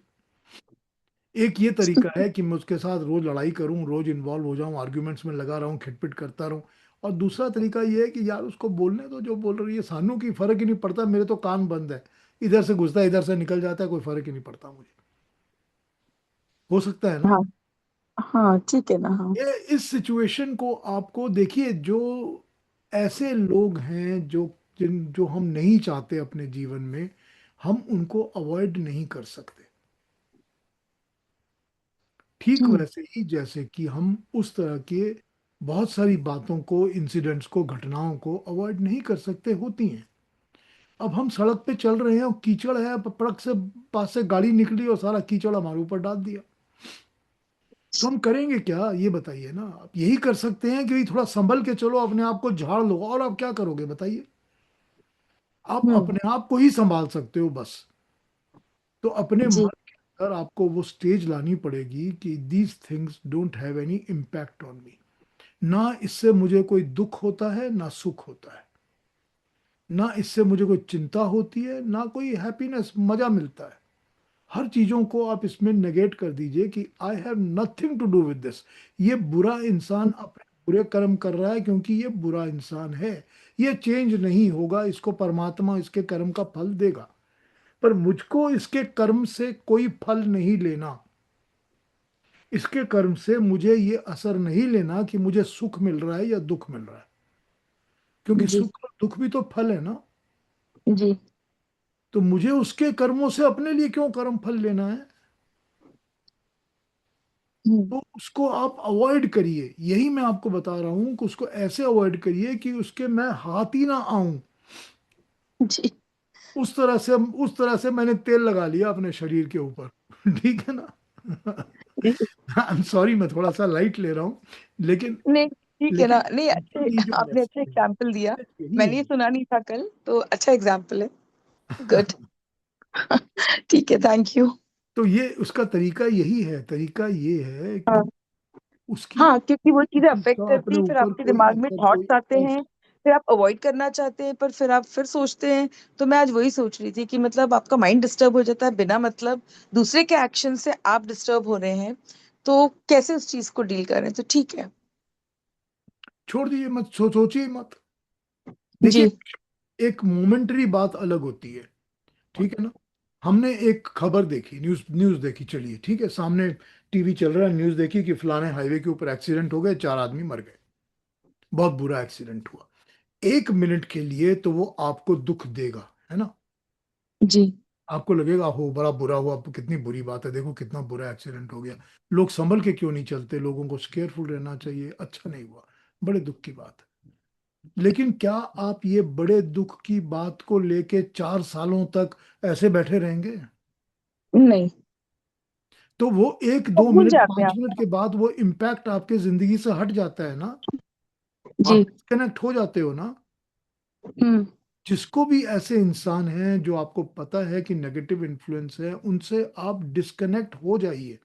एक ये तरीका है कि मैं उसके साथ रोज लड़ाई करूं, रोज इन्वॉल्व हो जाऊं, आर्ग्यूमेंट्स में लगा रहूं, खिटपिट करता रहूं। और दूसरा तरीका ये है कि यार उसको बोलने दो जो बोल रही है, सानू की फर्क ही नहीं पड़ता, मेरे तो कान बंद है। इधर से घुसता है इधर से निकल जाता है, कोई फर्क ही नहीं पड़ता मुझे। हो सकता है ना। हाँ। हाँ ठीक है ना। हाँ। ये इस सिचुएशन को आपको देखिए, जो ऐसे लोग हैं जो हम नहीं चाहते अपने जीवन में, हम उनको अवॉइड नहीं कर सकते। ठीक हम्म वैसे ही जैसे कि हम उस तरह के बहुत सारी बातों को, इंसिडेंट्स को, घटनाओं को अवॉइड नहीं कर सकते, होती हैं। अब हम सड़क पे चल रहे हैं और कीचड़ है, पड़क से पास से गाड़ी निकली और सारा कीचड़ हमारे ऊपर डाल दिया, तो हम करेंगे क्या, ये बताइए ना। आप यही कर सकते हैं कि भाई थोड़ा संभल के चलो, अपने आप को झाड़ लो, और आप क्या करोगे बताइए। आप हम्म अपने आप को ही संभाल सकते हो बस। तो अपने मन जी के अंदर आपको वो स्टेज लानी पड़ेगी कि these things don't have any impact on मी। ना इससे मुझे कोई दुख होता है, ना सुख होता है, ना इससे मुझे कोई चिंता होती है, ना कोई हैप्पीनेस, मजा मिलता है। हर चीजों को आप इसमें नेगेट कर दीजिए कि I have nothing to do with this. ये बुरा इंसान अपने बुरे कर्म कर रहा है क्योंकि ये बुरा इंसान है। ये चेंज नहीं होगा, इसको परमात्मा इसके कर्म का फल देगा, पर मुझको इसके कर्म से कोई फल नहीं लेना। इसके कर्म से मुझे ये असर नहीं लेना कि मुझे सुख मिल रहा है या दुख मिल रहा है, क्योंकि जी सुख और दुख भी तो फल है ना। जी तो मुझे उसके कर्मों से अपने लिए क्यों कर्म फल लेना है। हम्म तो उसको आप अवॉइड करिए, यही मैं आपको बता रहा हूं कि उसको ऐसे अवॉइड करिए कि उसके मैं हाथ ही ना आऊं। जी उस तरह से मैंने तेल लगा लिया अपने शरीर के ऊपर। ठीक है ना। जी आई एम सॉरी, मैं थोड़ा सा लाइट ले रहा हूँ, लेकिन नहीं ठीक है ना, लेकिन नहीं अच्छे, ये जो आपने अच्छा मैसेज एग्जाम्पल दिया। यही मैंने ये है। सुना नहीं था कल, तो अच्छा एग्जाम्पल है। गुड। ठीक है, थैंक यू। तो ये उसका तरीका यही है, तरीका ये है हाँ कि उसकी हाँ, क्योंकि वो चीजें अफेक्ट उसका करती अपने है, फिर ऊपर आपके कोई दिमाग में असर, कोई थॉट्स आते इफेक्ट। हैं, फिर आप अवॉइड करना चाहते हैं, पर फिर आप फिर सोचते हैं। तो मैं आज वही सोच रही थी कि मतलब आपका माइंड डिस्टर्ब हो जाता है बिना मतलब दूसरे के एक्शन से आप डिस्टर्ब हो रहे हैं, तो कैसे उस चीज को डील करें, तो ठीक है। छोड़ दीजिए, मत सोचिए मत। जी देखिए, एक मोमेंटरी बात अलग होती है, ठीक है ना। हमने एक खबर देखी, न्यूज न्यूज देखी, चलिए ठीक है, सामने टीवी चल रहा है, न्यूज देखी कि फलाने हाईवे के ऊपर एक्सीडेंट हो गए, 4 आदमी मर गए, बहुत बुरा एक्सीडेंट हुआ। 1 मिनट के लिए तो वो आपको दुख देगा, है ना। जी आपको लगेगा हो बड़ा बुरा हुआ, कितनी बुरी बात है, देखो कितना बुरा एक्सीडेंट हो गया, लोग संभल के क्यों नहीं चलते, लोगों को केयरफुल रहना चाहिए, अच्छा नहीं हुआ, बड़े दुख की बात है। लेकिन क्या आप ये बड़े दुख की बात को लेके 4 सालों तक ऐसे बैठे रहेंगे। नहीं, तो वो एक तो दो भूल मिनट जाते हैं 5 मिनट आप। के बाद वो इम्पैक्ट आपके जिंदगी से हट जाता है ना। आप जी कनेक्ट हो जाते हो ना। हम्म जिसको भी ऐसे इंसान हैं जो आपको पता है कि नेगेटिव इन्फ्लुएंस है, उनसे आप डिस्कनेक्ट हो जाइए।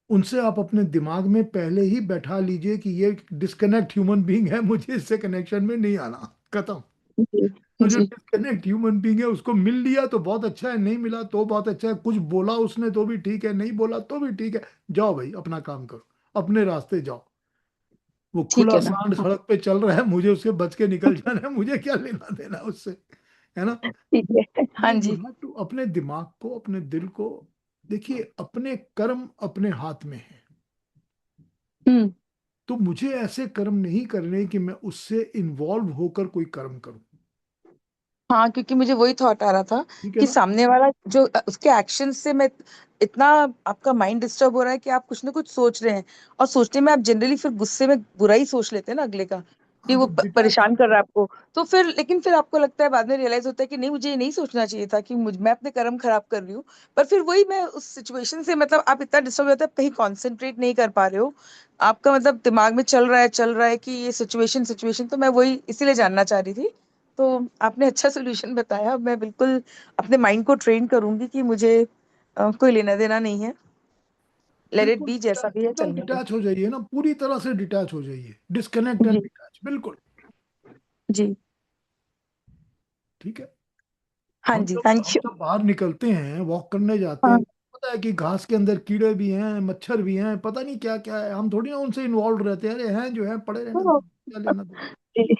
उनसे आप अपने दिमाग में पहले ही बैठा लीजिए कि ये डिस्कनेक्ट ह्यूमन बीइंग है, मुझे इससे कनेक्शन में नहीं आना, खत्म। जी तो जो जी डिस्कनेक्ट ह्यूमन बीइंग है, उसको मिल लिया तो बहुत अच्छा है, नहीं मिला तो बहुत अच्छा है, कुछ बोला उसने तो भी ठीक है, नहीं बोला तो भी ठीक है। जाओ भाई, अपना काम करो, अपने रास्ते जाओ। वो ठीक खुला है ना। सांड हाँ, सड़क पे चल रहा है, मुझे उससे बच के निकल जाना है, मुझे क्या लेना देना उससे, है ना। ठीक है, हाँ ये यू जी। हैव टू, अपने दिमाग को, अपने दिल को, देखिए अपने कर्म अपने हाथ में है। हम्म तो मुझे ऐसे कर्म नहीं करने कि मैं उससे इन्वॉल्व होकर कोई कर्म करूं। हाँ, क्योंकि मुझे वही थॉट आ रहा था ठीक है कि ना। सामने वाला जो उसके एक्शन से मैं इतना, आपका माइंड डिस्टर्ब हो रहा है कि आप कुछ ना कुछ सोच रहे हैं, और सोचने में आप जनरली फिर गुस्से में बुरा ही सोच लेते हैं ना अगले का, कि हाँ, वो तो डिटैच। परेशान कर रहा है आपको। तो फिर लेकिन फिर आपको लगता है, बाद में रियलाइज होता है कि नहीं, मुझे ये नहीं सोचना चाहिए था कि मैं अपने कर्म खराब कर रही हूँ। पर फिर वही, मैं उस सिचुएशन से मतलब आप इतना डिस्टर्ब हो जाता है, आप कहीं कॉन्सेंट्रेट नहीं कर पा रहे हो। आपका मतलब दिमाग में चल रहा है कि ये सिचुएशन सिचुएशन, तो मैं वही इसीलिए जानना चाह रही थी। तो आपने अच्छा सोल्यूशन बताया, मैं बिल्कुल अपने माइंड को ट्रेन करूंगी कि मुझे कोई लेना देना नहीं है, लेट इट बिल्कुल बी, जैसा भी है एकदम चलने दो। डिटैच हो जाइए ना, पूरी तरह से डिटैच हो जाइए, डिस्कनेक्ट एंड जी डिटैच, बिल्कुल। जी ठीक है। हाँ हम जी, जब थैंक हम यू। जब बाहर निकलते हैं, वॉक करने जाते हैं, हाँ पता है कि घास के अंदर कीड़े भी हैं, मच्छर भी हैं, पता नहीं क्या क्या है, हम थोड़ी ना उनसे इन्वॉल्व रहते हैं, अरे हैं जो है पड़े रहने दो, तो, क्या लेना देना। जी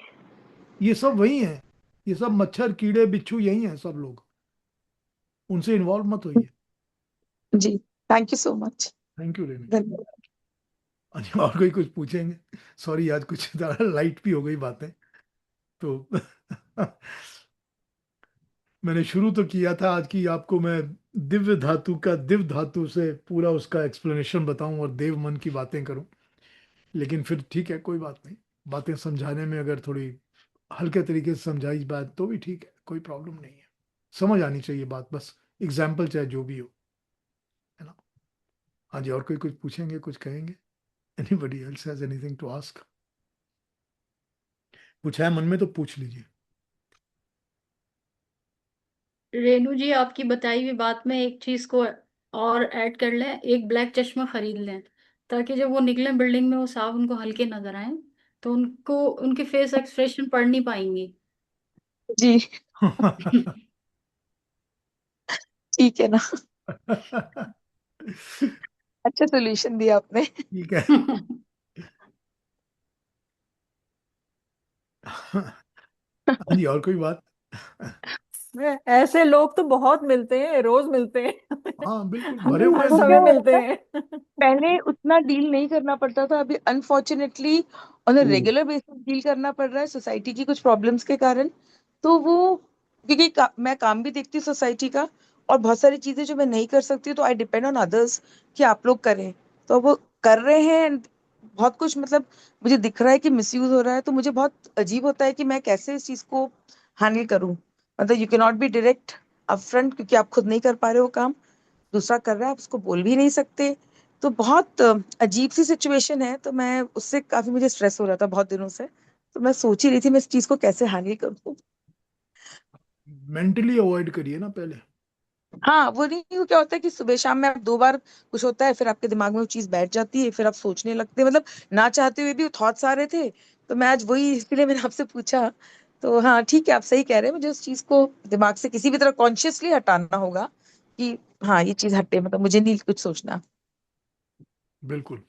ये सब वही हैं, ये सब मच्छर कीड़े बिच्छू यही हैं सब लोग, उनसे इन्वॉल्व मत होइए। जी, thank you so much. Thank you Renu ji. धन्यवाद। अच्छा, और कोई कुछ पूछेंगे? सॉरी, आज कुछ ज़्यादा लाइट भी हो गई बातें तो मैंने शुरू तो किया था आज की आपको मैं दिव्य धातु का दिव्य धातु से पूरा उसका एक्सप्लेनेशन बताऊं और देव मन की बातें करूं, लेकिन फिर ठीक है, कोई बात नहीं। बातें समझाने में अगर थोड़ी हल्के तरीके से समझाई बात तो भी ठीक है, कोई प्रॉब्लम नहीं है। समझ आनी चाहिए बात, बस एग्जाम्पल चाहे जो भी हो, है ना? हाँ जी, और कोई कुछ पूछेंगे, कुछ कहेंगे? Anybody else has anything to ask? कुछ है मन में तो पूछ लीजिए। रेनू जी, आपकी बताई हुई बात में एक चीज को और ऐड कर लें, एक ब्लैक चश्मा खरीद लें, ताकि जब वो निकले बिल्डिंग में वो साफ उनको हल्के नजर आए, तो उनको उनके फेस एक्सप्रेशन पढ़ नहीं पाएंगी। जी, ठीक है ना। अच्छा सोल्यूशन दिया आपने। ठीक है। हाँ जी, और कोई बात? ऐसे लोग तो बहुत मिलते हैं, रोज मिलते हैं। हाँ बिल्कुल, भरे हर हुए तो क्या समय दुनिया में। मिलते होता है, हैं। पहले उतना डील नहीं करना पड़ता था, अभी unfortunately on a hmm. Regular basis deal करना पड़ रहा है सोसाइटी की कुछ प्रॉब्लम्स के कारण। तो वो, क्योंकि मैं काम भी देखती हूँ सोसाइटी का, और बहुत सारी चीजें जो मैं नहीं कर सकती तो आई डिपेंड ऑन अदर्स कि आप लोग करें। तो वो कर रहे हैं and बहुत कुछ, मतलब मुझे दिख रहा है कि मिसयूज हो रहा है, तो मुझे बहुत अजीब होता है कि मैं कैसे इस चीज को हैंडल करूं। मतलब you can not be direct upfront, क्योंकि आप खुद नहीं कर पा रहे हो काम, दूसरा कर रहा है, आप उसको बोल भी नहीं सकते। तो बहुत अजीब सी सिचुएशन है, तो मैं उससे काफी, मुझे स्ट्रेस हो रहा था बहुत दिनों से। तो मैं सोच ही रही थी मैं इस चीज को कैसे हैंडल करूँ। मेंटली अवॉइड करिए ना पहले। हाँ, वो नहीं, वो क्या होता है कि सुबह शाम में आप 2 बार कुछ होता है, फिर आपके दिमाग में वो चीज बैठ जाती है, फिर आप सोचने लगते हैं, मतलब ना चाहते हुए भी थॉट्स आ रहे थे। तो मैं आज वही, इसलिए मैंने आपसे पूछा। तो हाँ ठीक है, आप सही कह रहे हैं, मुझे उस चीज को दिमाग से किसी भी तरह कॉन्शियसली हटाना होगा कि हाँ ये चीज हटे, मतलब मुझे नहीं कुछ सोचना। बिल्कुल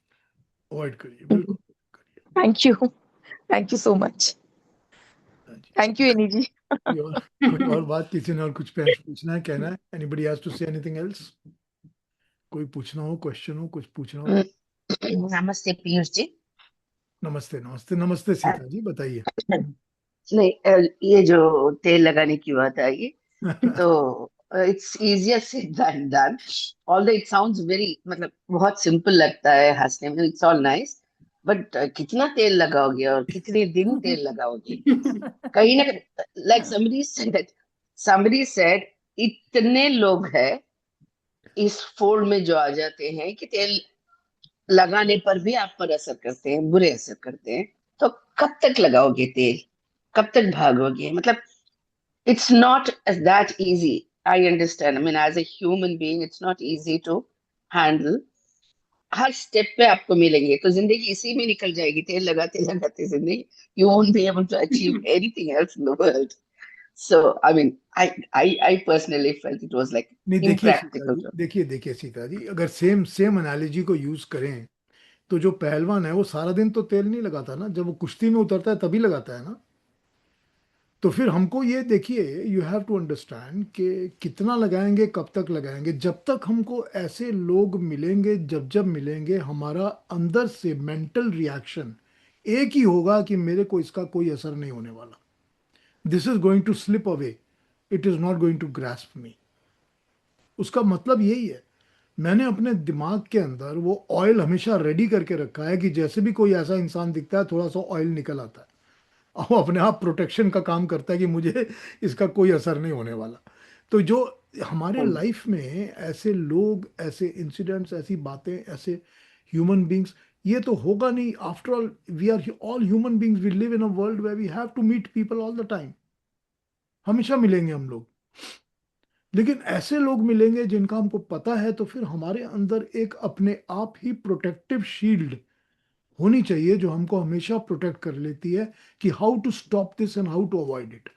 अवॉइड करिए, बिल्कुल करिए। Thank you so much. हाँ जी। थैंक यू एनी जी। कोई और बात, किसी ने और कुछ पूछना है, कहना है? Anybody has to say anything else? कोई पूछना हो, क्वेश्चन हो, कुछ पूछना हो तो? नमस्ते पीयूष जी। नमस्ते नमस्ते नमस्ते सीता जी, बताइए। नहीं, ये जो तेल लगाने की बात आई, तो it's easier said than done. Although it sounds very, मतलब बहुत सिंपल लगता है हंसने में, इट्स ऑल नाइस, बट कितना तेल लगाओगे और कितने दिन तेल लगाओगे? कहीं ना कहीं, लाइक somebody said, इतने लोग हैं इस फोल्ड में जो आ जाते हैं कि तेल लगाने पर भी आप पर असर करते हैं, बुरे असर करते हैं। तो कब तक लगाओगे तेल? कब तक भागोगे? मतलब it's not as that easy. I understand. I mean, as a human being, it's not easy to handle. Her step पे आपको मिलेंगे, तो जिंदगी इसी में निकल जाएगी, तेल लगाते लगाते जिंदगी। You won't be able to achieve anything else in the world. So, I mean, I personally felt it was like नहीं, देखिए सीता impractical जी, to. देखिए सीता जी, अगर सेम सेम एनालॉजी को यूज करें तो जो पहलवान है वो सारा दिन तो तेल नहीं लगाता ना, जब वो कुश्ती में उतरता है तभी लगाता है ना। तो फिर हमको ये देखिए, यू हैव टू अंडरस्टैंड कि कितना लगाएंगे, कब तक लगाएंगे। जब तक हमको ऐसे लोग मिलेंगे, जब जब मिलेंगे, हमारा अंदर से मेंटल रिएक्शन एक ही होगा कि मेरे को इसका कोई असर नहीं होने वाला, this is going to slip away, it is not going to grasp me. उसका मतलब यही है। मैंने अपने दिमाग के अंदर वो ऑयल हमेशा रेडी करके रखा है कि जैसे भी कोई ऐसा इंसान दिखता है, थोड़ा सा ऑयल निकल आता है, और वो अपने आप प्रोटेक्शन का काम करता है कि मुझे इसका कोई असर नहीं होने वाला। तो जो हमारे लाइफ में ऐसे लोग, ऐसे इंसिडेंट्स, ऐसी बातें, ऐसे ह्यूमन बींग्स, ये तो होगा नहीं। After all we are all human beings, we live in a world where we have to meet people all the time. हमेशा मिलेंगे हम लोग, लेकिन ऐसे लोग मिलेंगे जिनका हमको पता है, तो फिर हमारे अंदर एक अपने आप ही प्रोटेक्टिव शील्ड होनी चाहिए जो हमको हमेशा प्रोटेक्ट कर लेती है कि how to stop this and how to avoid it.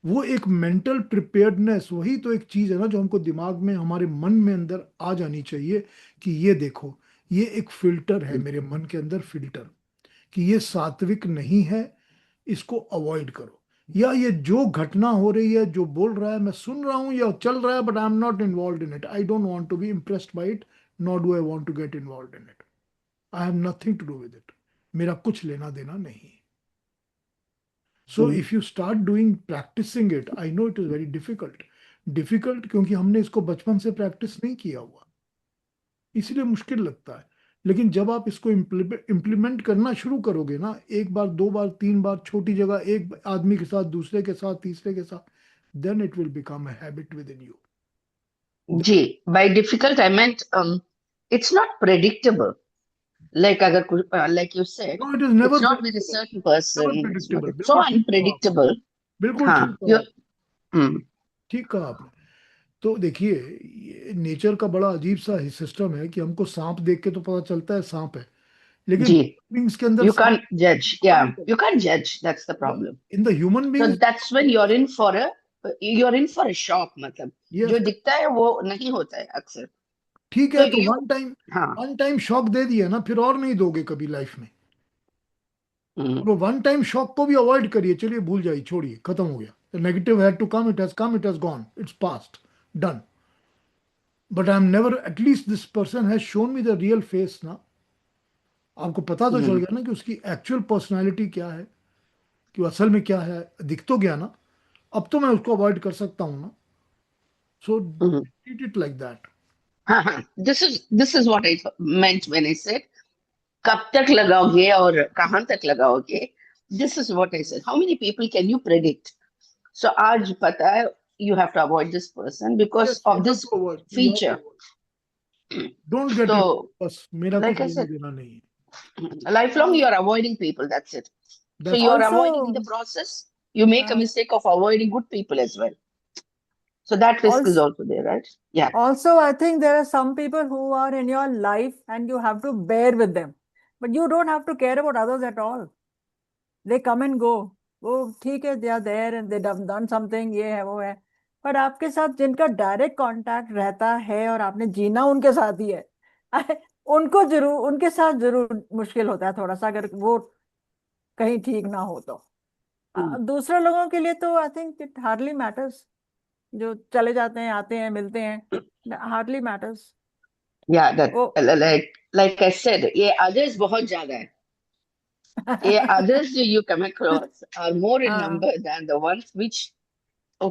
वो एक मेंटल प्रिपेयर्डनेस, वही तो एक चीज है ना जो हमको दिमाग में, हमारे मन में अंदर आ जानी चाहिए कि ये देखो, ये एक फिल्टर है मेरे मन के अंदर, फिल्टर, कि ये सात्विक नहीं है, इसको अवॉइड करो। या ये जो घटना हो रही है, जो बोल रहा है, मैं सुन रहा हूं या चल रहा है, but I am not involve in it, I don't want to be impressed by it, not do I want to get involve in it. I have nothing to do with it, मेरा कुछ लेना देना नहीं। So if you start doing practicing it, I know it is very difficult क्योंकि हमने इसको बचपन से प्रैक्टिस नहीं किया हुआ, इसलिए मुश्किल लगता है। लेकिन जब आप इसको इम्प्लीमेंट करना शुरू करोगे ना, एक बार, दो बार, तीन बार, छोटी जगह, एक आदमी के साथ, दूसरे के साथ, तीसरे के साथ, then it will become a habit within you. जी, by difficult I meant it's not predictable. Like अगर कुछ like you said, no, it is it's never not with a certain never person. It's not. Predictable. It's so बिल्कुल ठीक कहा आपने, unpredictable. बिल्कुल हाँ, ठीक कहा you. आपने, Hmm. ठीक कहा आपने। तो देखिए, नेचर का बड़ा अजीब सा सिस्टम है कि हमको सांप देख के तो पता चलता है सांप है, लेकिन जी, बींग्स के अंदर you सांप can't judge. पता Yeah, नहीं you चलता। can't judge. That's the problem. In the human So beings, that's when you're in for a shock. मतलब यस, जो दिखता है वो नहीं होता है अक्सर। ठीक तो है, तो you. हाँ. वन टाइम शॉक दे दिया ना, फिर और नहीं दोगे कभी लाइफ में। Hmm. वो वन टाइम शॉक को भी अवॉइड करिए, चलिए भूल जाइए, छोड़िए, खत्म हो गया। Negative had to come, it has gone, it's past, done. But I am never, at least this person has shown me the real face ना, आपको पता तो चल Hmm. गया ना कि उसकी एक्चुअल पर्सनालिटी क्या है, कि वो असल में क्या है, दिख तो गया ना। अब तो मैं उसको अवॉइड कर सकता हूँ ना। सो Hmm. Treat it like that. हाँ. This is what I meant when I said कब तक लगाओगे और कहाँ तक लगाओगे. This is what I said. How many people can you predict? So आज पता है you have to avoid this person because yes, you of have this to avoid, you have to feature. Avoid, don't get in, So बस मेरा कुछ like I लेना said, देना नहीं है, lifelong you are avoiding people. That's it. So that's you it. are avoiding in the Also, process. You make a uh, mistake of avoiding good people as well. So that risk is also, also there, right? Yeah. also, I think there are some people who are in your life and you have to bear with them, but you don't have to care about others at all. They come and go. वो ठीक है, they are there and they have done something, ये है वो है। पर आपके साथ जिनका डायरेक्ट कांटेक्ट रहता है और आपने जीना उनके साथ ही है, उनको जरूर, उनके साथ जरूर मुश्किल होता है थोड़ा सा, अगर वो कहीं ठीक ना हो तो। दूसरे लोगों के लिए तो I think it hardly matters, जो चले जाते हैं, आते हैं, मिलते हैं, हार्डली मैटर्स। Yeah, that वो like I said, ये others बहुत ज्यादा है. ये others जो you come across are more in हाँ, number than the ones which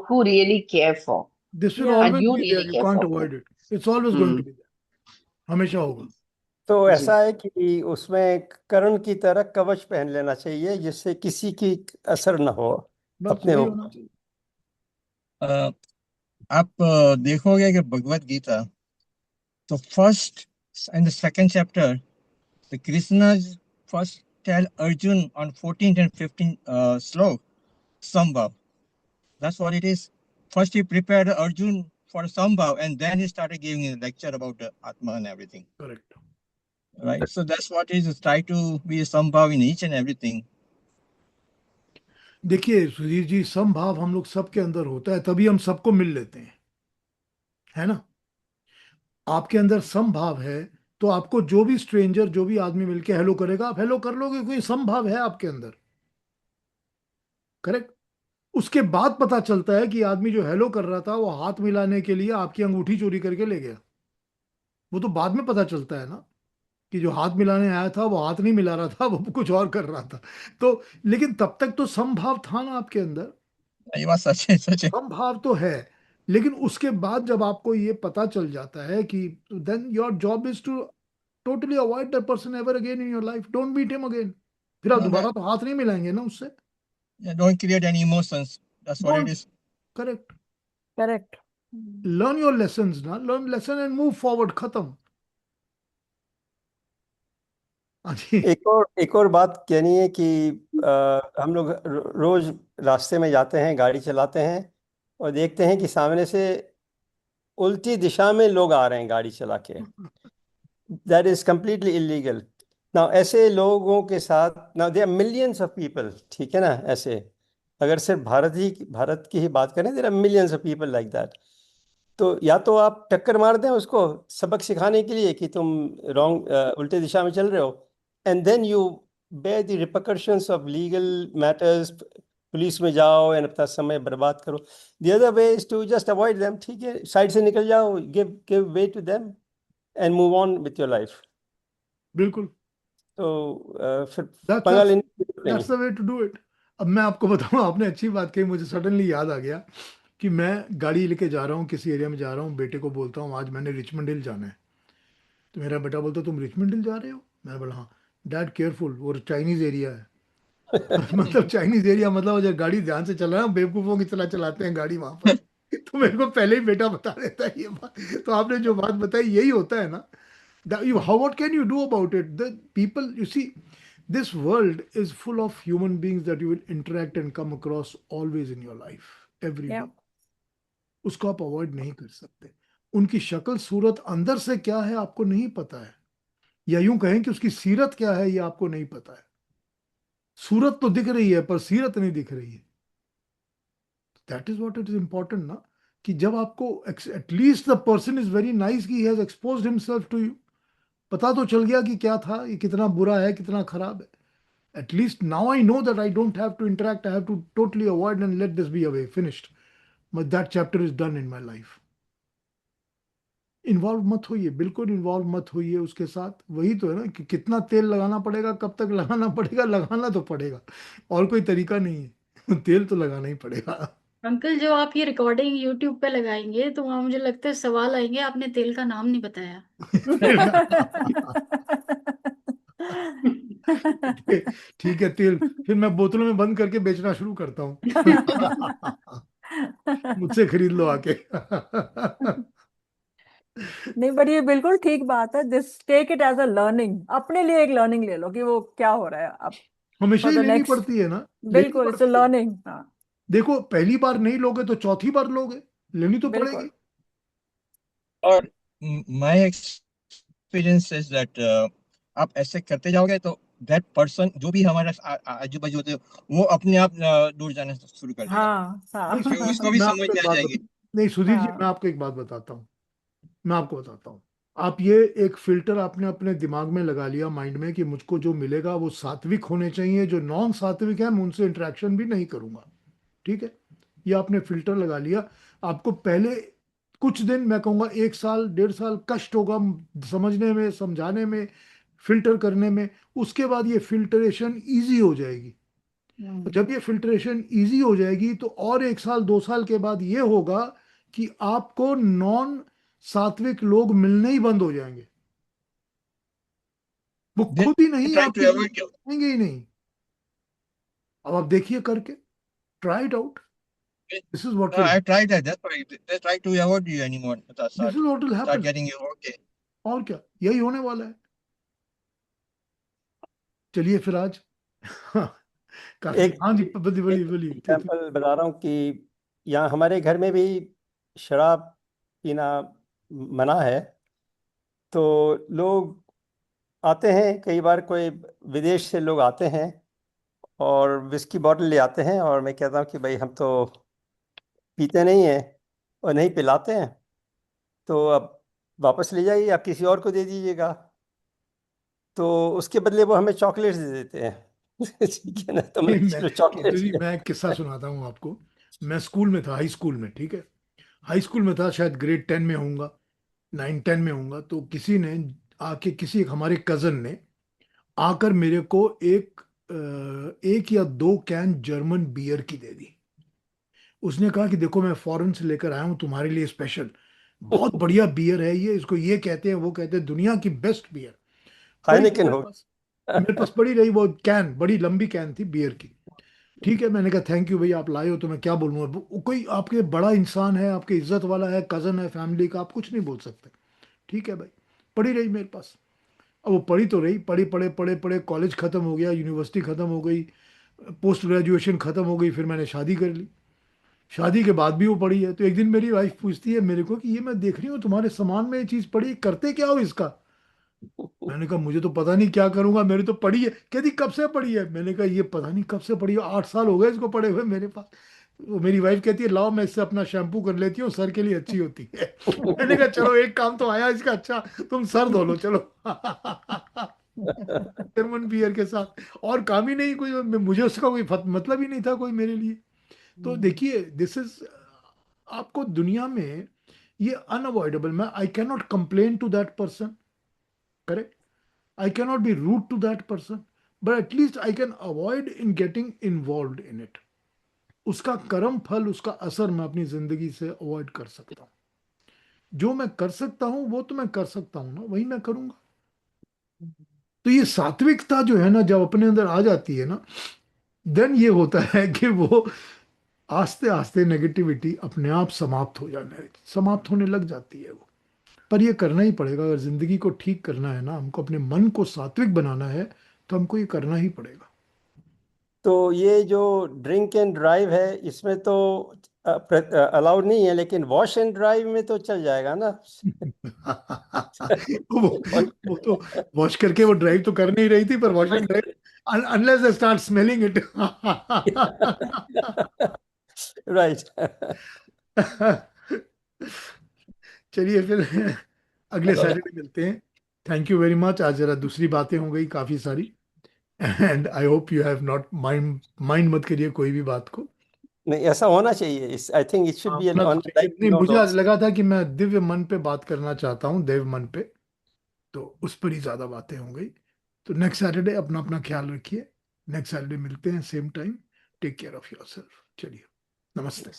who really care for this will या and always you be really there, you care can't for them. Avoid it, it's always going to Hmm. Be there, हमेशा होगा। तो जी. ऐसा है कि उसमें कर्ण की तरह कवच पहन लेना चाहिए जिससे किसी की असर न हो बस अपने वही होना ऊपर। चाहिए। अ, आप देखोगे कि भगवत गीता, तो first and the second chapter, the Krishna first tell Arjun on 14th and 15th श्लोक Sambhav. That's what it is. First he prepared Arjun for Sambhav and then he started giving a lecture about the Atma and everything. Correct. Right? So that's what it is. Try to be a Sambhav in each and everything. देखिए सुधीर जी, समभाव हम लोग सबके अंदर होता है, तभी हम सबको मिल लेते हैं, है ना। आपके अंदर समभाव है तो आपको जो भी स्ट्रेंजर, जो भी आदमी मिलके हेलो करेगा, आप हेलो कर लोगे, कोई समभाव है आपके अंदर, करेक्ट। उसके बाद पता चलता है कि आदमी जो हेलो कर रहा था वो हाथ मिलाने के लिए आपकी अंगूठी चोरी करके ले गया। वो तो बाद में पता चलता है ना कि जो हाथ मिलाने आया था वो हाथ नहीं मिला रहा था, वो कुछ और कर रहा था। तो लेकिन तब तक तो समभाव था ना आपके अंदर, ये बात सच है, सच है। समभाव तो है। लेकिन उसके बाद जब आपको ये पता चल जाता है कि, then your job is to totally avoid that person ever again in your life, don't meet him again. फिर आप No, दोबारा तो हाथ नहीं मिलाएंगे ना उससे, don't create any emotions. That's what it don't, is. Correct. Correct. Learn your lesson ना, learn lesson and move forward, खत्म। हाँ जी। एक और बात कहनी है कि हम लोग रोज रास्ते में जाते हैं, गाड़ी चलाते हैं और देखते हैं कि सामने से उल्टी दिशा में लोग आ रहे हैं गाड़ी चला के। That is completely illegal. Now ऐसे लोगों के साथ, now there are millions of people, ठीक है ना, ऐसे अगर सिर्फ भारत की ही बात करें, there are millions of people like that. तो या तो आप टक्कर मार दें उसको सबक सिखाने के लिए कि तुम रॉन्ग, उल्टे दिशा में चल रहे हो, and then you bear the repercussions of legal matters, police में जाओ एंड अपना समय बर्बाद करो। The other way is to just avoid them, ठीक है, साइड से निकल जाओ, give way to them and move on with your life. बिल्कुल। तो फिर That, पंगा that's लेने की जरूरत that's नहीं। the way to do it. अब मैं आपको बताऊं, आपने अच्छी बात कही, मुझे सडनली याद आ गया कि मैं गाड़ी लेके जा रहा हूँ, किसी एरिया में जा रहा हूँ, बेटे को बोलता हूँ आज मैंने रिचमंड हिल जाना है। तो मेरा बेटा बोलता तुम रिचमंड हिल जा रहे हो? मैंने बोला हाँ। डैड केयरफुल, वो चाइनीज एरिया है। मतलब चाइनीज एरिया, मतलब जब गाड़ी ध्यान से चलाना, बेवकूफों की तरह चलाते हैं गाड़ी वहां पर। तो मेरे को पहले ही बेटा बता देता है ये बात। तो आपने जो बात बताई यही होता है ना। How, what can you do about it? The people, you see, this world is full of human beings that you will interact and come across always in your life, every Yeah. day. उसको आप अवॉइड नहीं कर सकते। उनकी शक्ल सूरत अंदर से क्या है आपको नहीं पता है, या यूं कहें कि उसकी सीरत क्या है ये आपको नहीं पता है। सूरत तो दिख रही है पर सीरत नहीं दिख रही है। That is what it is important ना, कि जब आपको at least the person is very nice, he has exposed himself to you, पता तो चल गया कि क्या था, ये कितना बुरा है, कितना खराब है। At least now I know that I don't have to interact. I have to totally avoid and let this be away. Finished. But that chapter is done in my life. Involve मत होइए, बिल्कुल इन्वॉल्व मत होइए उसके साथ। वही तो है ना कि कितना तेल लगाना पड़ेगा, कब तक लगाना पड़ेगा, लगाना तो पड़ेगा, और कोई तरीका नहीं है। तेल तो लगाना ही पड़ेगा। अंकल, जो आप ये रिकॉर्डिंग यूट्यूब पे लगाएंगे तो वहां मुझे लगता है सवाल आएंगे, आपने तेल का नाम नहीं बताया। ठीक है, तेल फिर मैं बोतलों में बंद करके बेचना शुरू करता हूँ। मुझसे खरीद लो आके। नहीं, बट ये बिल्कुल ठीक बात है। This take it as a learning, अपने लिए एक लर्निंग ले लो कि वो क्या हो रहा है अब हमेशा फॉर ही द लेनी नेक्स्ट। पड़ती है ना, लेनी बिल्कुल, इट्स अ पड़ती है। लर्निंग। हाँ, देखो पहली बार नहीं लोगे तो चौथी बार लोगे, लेनी तो पड़ेगी। बिल्कुल। और माय एक्सपीरियंस इज दैट आप ऐसे करते जाओगे तो दैट पर्सन जो भी हमारे आजू बाजू होते हैं वो अपने आप दूर जाना शुरू कर देगा। हाँ, नहीं फिर हाँ। उसको भी मैं समझ आपको में एक आ बात जाएगी। बता, नहीं सुधीर जी, मैं हाँ, आपको एक बात बताता हूँ। मैं आपको बताता हूँ। आप ये एक फिल्टर आपने अपने दिमाग में लगा लिया, माइंड में, कि मुझको जो मिलेगा वो सात्विक होने चाहिए, जो नॉन सात्विक है मैं उनसे इंटरेक्शन भी नहीं करूंगा। ठीक है, ये आपने फिल्टर लगा लिया। आपको पहले कुछ दिन, मैं कहूँगा 1 साल 1.5 साल कष्ट होगा समझने में, समझाने में, फिल्टर करने में। उसके बाद ये फिल्टरेशन इजी हो जाएगी। तो जब ये फिल्ट्रेशन इजी हो जाएगी तो और 1 साल 2 साल के बाद ये होगा कि आपको नॉन सात्विक लोग मिलने ही बंद हो जाएंगे। वो They खुद ही नहीं try to आपके avoid you. आएंगे ही नहीं। अब आप देखिए करके, try it out. This is what will I tried that. That's why they try to avoid you anymore. This is what will Start happen. getting you okay. और क्या, यही होने वाला है। चलिए फिर आज काफी, एक हाँ जी, बोलिए बोलिए बोलिए। एग्जाम्पल बता रहा हूँ कि यहाँ हमारे घर में भी शराब पीना मना है। तो लोग आते हैं, कई बार कोई विदेश से लोग आते हैं और विस्की बॉटल ले आते हैं, और मैं कहता हूँ कि भाई हम तो पीते नहीं हैं और नहीं पिलाते हैं, तो अब वापस ले जाइए, आप किसी और को दे दीजिएगा। तो उसके बदले वो हमें चॉकलेट्स दे देते हैं। ठीक है ना, तो नहीं, मैं मैं चलो चॉकलेट्स एक्चुअली ले। मैं एक किस्सा सुनाता हूँ आपको। मैं स्कूल में था, हाई स्कूल में, ठीक है। हाई स्कूल में था, शायद ग्रेड 10 में होऊंगा, 9 10 में होऊंगा। तो किसी ने आके, किसी एक हमारे कजन ने आकर मेरे को एक या 2 कैन जर्मन बियर की दे दी। उसने कहा कि देखो मैं फॉरेन से लेकर आया हूँ तुम्हारे लिए स्पेशल, बहुत बढ़िया बियर है ये, इसको ये कहते हैं वो कहते हैं, दुनिया की बेस्ट बियर। पड़ी रही हाइनेकेन मेरे हो। पास, मेरे पास पड़ी रही वो कैन, बड़ी लंबी कैन थी बियर की। ठीक है, मैंने कहा थैंक यू भाई, आप लाए हो तो मैं क्या बोलूँ। अब वो कोई आपके बड़ा इंसान है, आपके इज्जत वाला है, कजन है, फैमिली का, आप कुछ नहीं बोल सकते। ठीक है भाई, पड़ी रही मेरे पास। अब वो पढ़ी तो रही, पढ़ी, पढ़े पढ़े पढ़े, कॉलेज खत्म हो गया, यूनिवर्सिटी खत्म हो गई, पोस्ट ग्रेजुएशन खत्म हो गई, फिर मैंने शादी कर ली। शादी के बाद भी वो पड़ी है। तो एक दिन मेरी वाइफ पूछती है मेरे को कि ये मैं देख रही हूँ तुम्हारे सामान में ये चीज पड़ी है, करते क्या हो इसका? मैंने कहा मुझे तो पता नहीं क्या करूंगा, मेरी तो पड़ी है। कहती कब से पड़ी है? मैंने कहा ये पता नहीं कब से पड़ी है, 8 साल हो गए इसको पड़े हुए मेरे पास। वो मेरी वाइफ कहती है लाओ मैं इससे अपना शैम्पू कर लेती हूँ, सर के लिए अच्छी होती है। मैंने कहा चलो एक काम तो आया इसका, अच्छा तुम सर धो लो चलो। जर्मन बियर के साथ और काम ही नहीं कोई, मुझे उसका कोई मतलब ही नहीं था कोई मेरे लिए। तो देखिए दिस इज, आपको दुनिया में ये अनअवॉइडेबल, मैं I cannot complain to that person, correct. I cannot be rude to that person, but at least I can avoid in getting involved in it. उसका कर्म फल, उसका असर मैं अपनी जिंदगी से अवॉइड कर सकता हूँ। जो मैं कर सकता हूँ वो तो मैं कर सकता हूँ ना, वही मैं करूंगा। तो ये सात्विकता जो है ना, जब अपने अंदर आ जाती है ना, देन ये होता है कि वो आस्ते आस्ते नेगेटिविटी अपने आप समाप्त होने लग जाती है वो। पर ये करना ही पड़ेगा, अगर जिंदगी को ठीक करना है ना, हमको अपने मन को सात्विक बनाना है, तो हमको ये करना ही पड़ेगा। तो ये जो ड्रिंक एंड ड्राइव है, इसमें तो अलाउड नहीं है, लेकिन वॉश एंड ड्राइव में तो चल जाएगा ना। वो तो वॉश करके वो ड्राइव तो कर नहीं रही थी, पर wash and drive unless they start smelling it. Right. चलिए फिर अगले सैटरडे मिलते हैं। Thank you very much. आज जरा दूसरी बातें हो गई काफी सारी, and I hope you have not mind मत करिए कोई भी बात को। नहीं, ऐसा होना चाहिए। I think it should be अपना ऑन लाइट नहीं, नोट मुझे आज आल्सो। लगा था कि मैं दिव्य मन पे बात करना चाहता हूँ, देव मन पे, तो उस पर ही ज्यादा बातें हो गई। तो नेक्स्ट सैटरडे अपना अपना ख्याल रखिए। नेक्स्ट सैटरडे मिलते हैं same time. Take care of yourself. चलिए, नमस्ते।